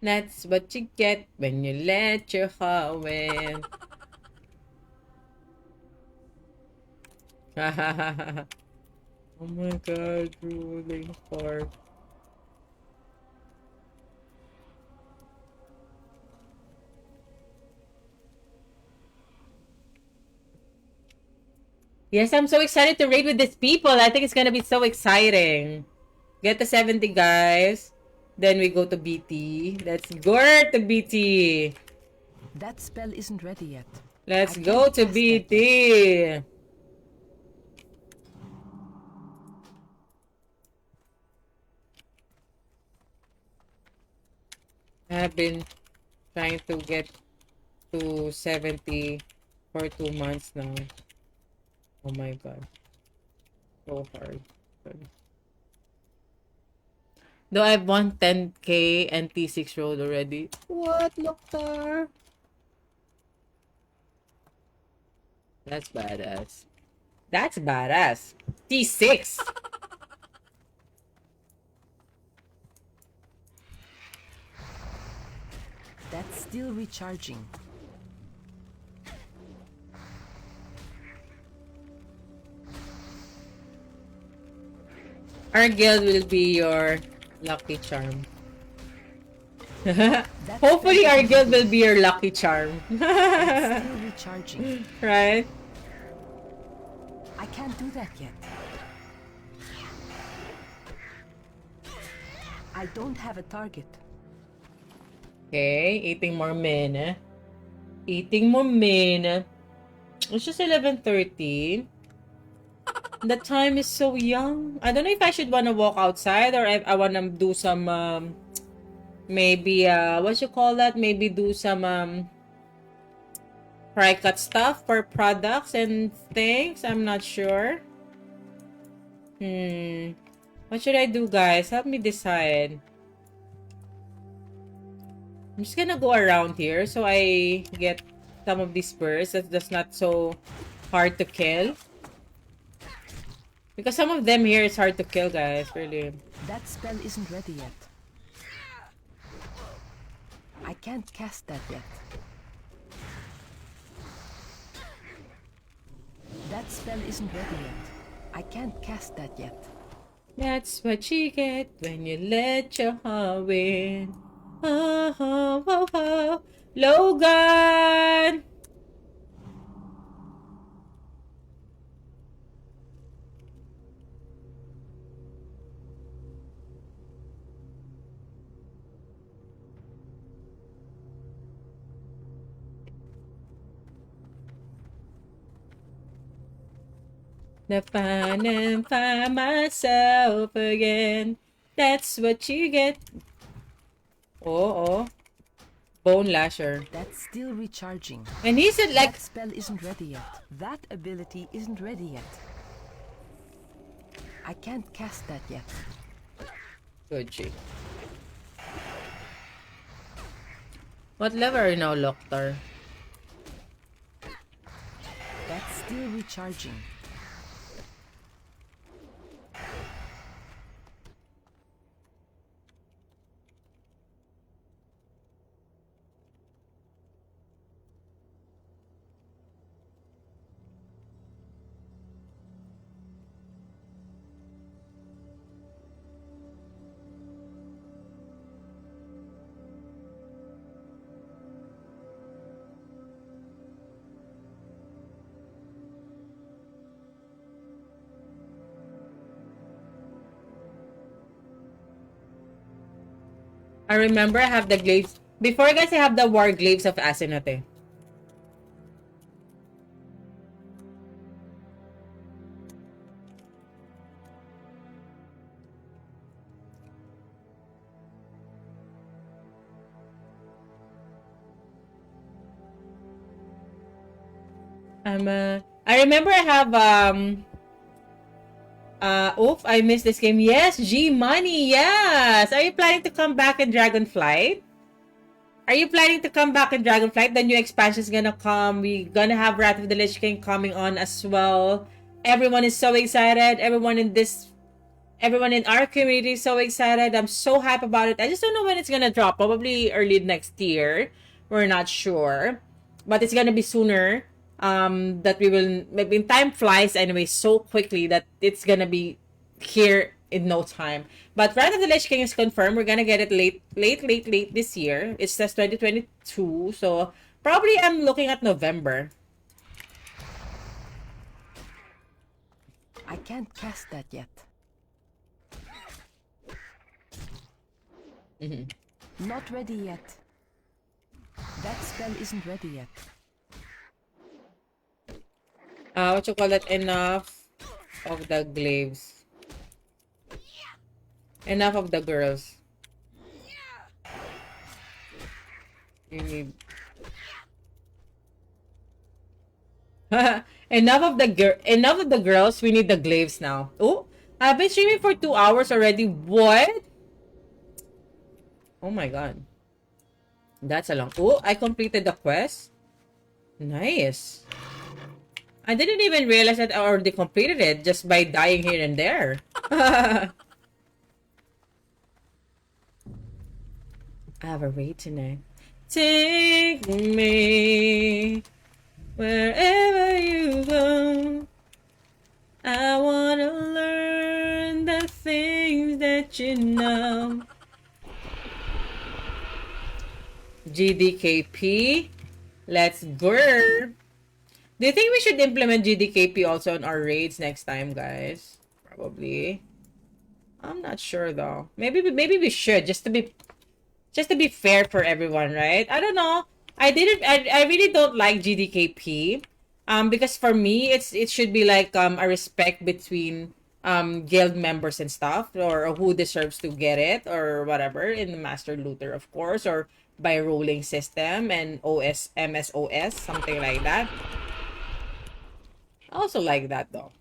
That's what you get when you let your heart win. Oh my god, drooling fart. Yes, I'm so excited to raid with these people. I think it's gonna be so exciting. Get the 70 guys. Then we go to BT. Let's go to BT. That spell isn't ready yet. Let's I go can't to cast that yet. BT. I've been trying to get to 70 for 2 months now. Oh my god. So hard. Though I've won 10k and T6 road already. What, Loktar? That's badass. That's badass. T6. That's still recharging. Our guild will be your lucky charm. That Hopefully spell our isn't guild ready will be your lucky charm. That's still recharging. Right? I can't do that yet. I don't have a target. Okay, eating more mana. Eating more mana. It's just 11:30. The time is so young. I don't know if I should want to walk outside or if I want to do some maybe what you call that? Maybe do some fry cut stuff for products and things. I'm not sure. What should I do, guys? Help me decide. I'm just gonna go around here so I get some of these birds that's not so hard to kill. Because some of them here is hard to kill, guys. Really. That spell isn't ready yet. I can't cast that yet. That spell isn't ready yet. I can't cast that yet. That's what you get when you let your heart win. Oh, oh, oh, oh. Logan! To find and find myself again. That's what you get. Oh. Bone Lasher. That's still recharging. And he said like... That spell isn't ready yet. That ability isn't ready yet. I can't cast that yet. Good G. What level are you now, Loktar? That's still recharging. I remember I have the glaives. Before, guys, I have the war glaives of Asinate. I remember I have oof, I missed this game. Yes, G Money, yes. Are you planning to come back in Dragonflight? Are you planning to come back in Dragonflight? The new expansion is gonna come. We're gonna have Wrath of the Lich King coming on as well. Everyone is so excited. Everyone in this Everyone in our community is so excited. I'm so hyped about it. I just don't know when it's gonna drop. Probably early next year. We're not sure, but it's gonna be sooner. That we will. Maybe time flies anyway so quickly that it's gonna be here in no time. But Wrath of the Lich King is confirmed. We're gonna get it late this year. It says 2022, so probably I'm looking at November. I can't cast that yet. Not ready yet. That spell isn't ready yet. What you call that? Enough of the glaives. Enough of the girls. You need enough of the girls. We need the glaives now. Oh, I've been streaming for 2 hours already. What? Oh my god. That's a long. Oh, I completed the quest. Nice. I didn't even realize that I already completed it just by dying here and there. I have a raid tonight. Take me wherever you go. I wanna learn the things that you know. GDKP. Let's go. Do you think we should implement GDKP also on our raids next time, guys? Probably. I'm not sure though. Maybe we should just to be fair for everyone, right? I don't know. I really don't like GDKP. Because for me it should be like a respect between guild members and stuff, or who deserves to get it or whatever in the master looter, of course, or by rolling system and MSOS, something like that. I also like that though.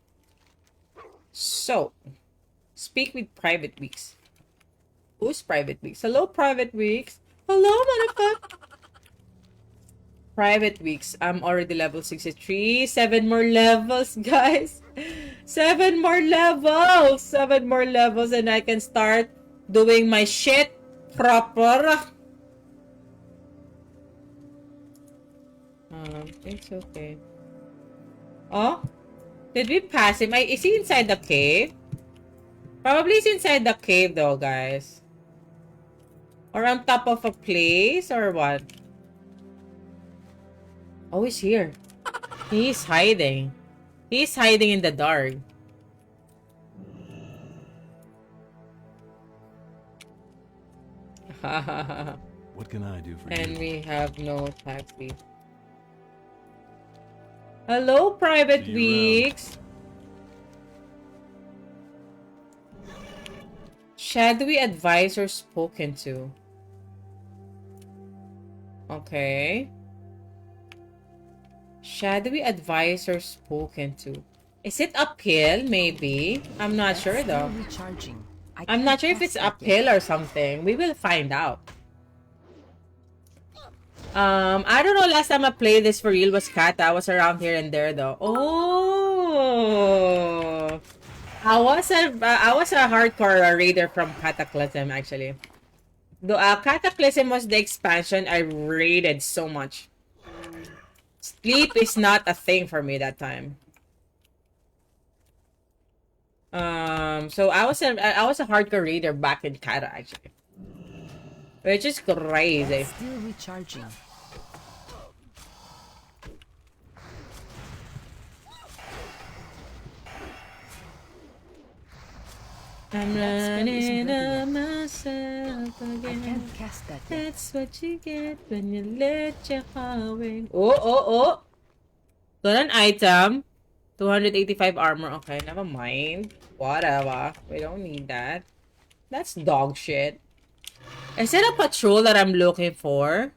So, speak with Private Weeks. Who's Private Weeks? Hello, Private Weeks. Hello, motherfucker. Private Weeks. I'm already level 63. 7 more levels, guys. 7 more levels. 7 more levels and I can start doing my shit proper. It's okay. Oh? Did we pass him? Is he inside the cave? Probably he's inside the cave though, guys. Or on top of a place or what? Oh, he's here. He's hiding. He's hiding in the dark. What can I do for you? And we have no taxi. Hello, Private Weeks. Shadowy advisor spoken to. Okay. Shadowy advisor spoken to. Is it uphill? Maybe. I'm not sure though. I'm not sure if it's uphill or something. We will find out. I don't know. Last time I played this for real was Kata. I was around here and there though. Oh, I was a hardcore raider from Cataclysm actually. The Cataclysm was the expansion I raided so much. Sleep is not a thing for me that time. So I was a hardcore raider back in Kata actually, which is crazy. Still recharging. I'm running on myself again. I can't cast that yet. That's what you get when you let your heart ring. Oh. Got an item. 285 armor. Okay, never mind. Whatever. We don't need that. That's dog shit. Is it a patrol that I'm looking for?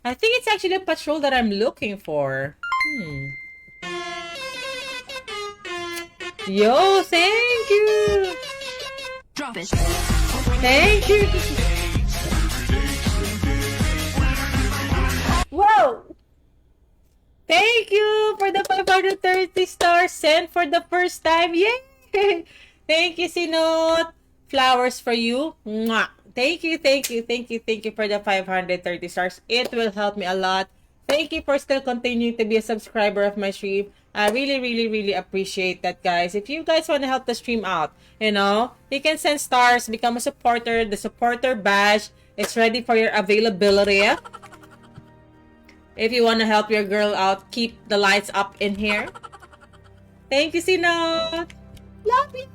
I think it's actually a patrol that I'm looking for. Yo, thank you. Drop it. Thank you. Whoa. Thank you for the 530 stars sent for the first time. Yay! Thank you, Sinot. Flowers for you. Mwah. Thank you, thank you, thank you, thank you for the 530 stars. It will help me a lot. Thank you for still continuing to be a subscriber of my stream. I really, really, really appreciate that, guys. If you guys want to help the stream out, you know, you can send stars, become a supporter. The supporter badge is ready for your availability. If you want to help your girl out, keep the lights up in here. Thank you, Sinot. Love you.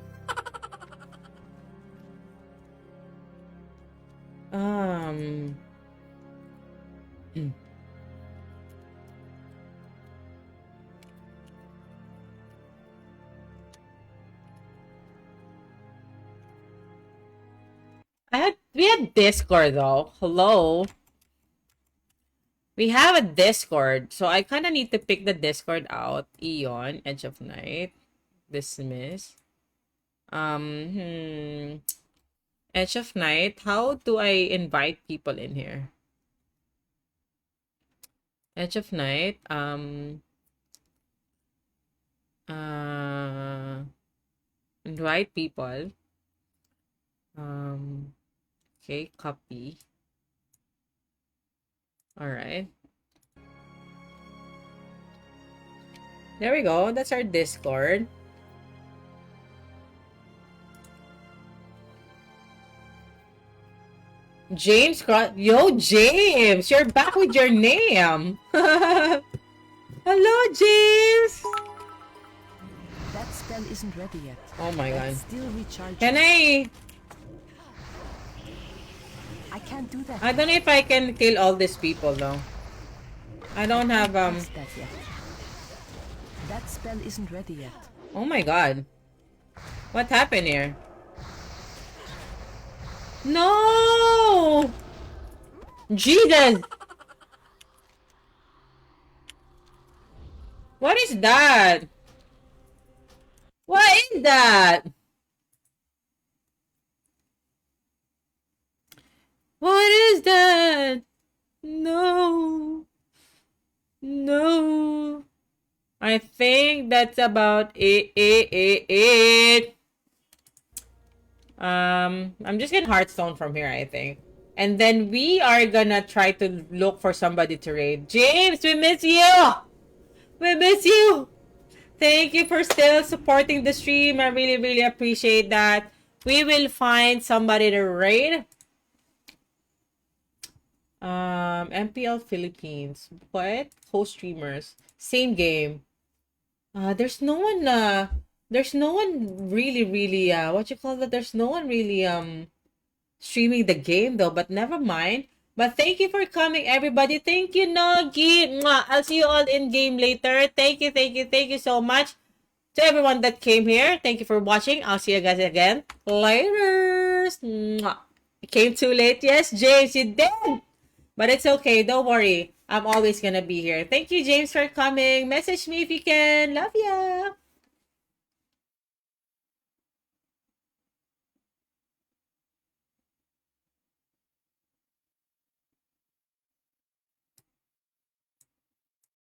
We had Discord though. Hello. We have a Discord, so I kind of need to pick the Discord out. Eon, Edge of Night, dismiss. Edge of Night. How do I invite people in here? Edge of Night. Invite people. Okay, copy. All right. There we go. That's our Discord. James, yo, James, you're back with your name. Hello, James. That spell isn't ready yet. Oh my god. Still recharging. Can I can't do that. I don't know if I can kill all these people though. I don't have That yet. That spell isn't ready yet. Oh my god. What happened here? No! Jesus! What is that? What is that? What is that? No. No. I think that's about it. I'm just getting Hearthstone from here, I think. And then we are gonna try to look for somebody to raid. James, we miss you! We miss you! Thank you for still supporting the stream. I really, really appreciate that. We will find somebody to raid. MPL Philippines. What? Host streamers. Same game. There's no one really what you call that? There's no one really streaming the game though, but never mind. But thank you for coming, everybody. Thank you, Nogi. Mwah. I'll see you all in game later. Thank you so much to everyone that came here. Thank you for watching. I'll see you guys again later. Mwah. You came too late. Yes, James, you did. But it's okay. Don't worry. I'm always gonna be here. Thank you, James, for coming. Message me if you can. Love ya.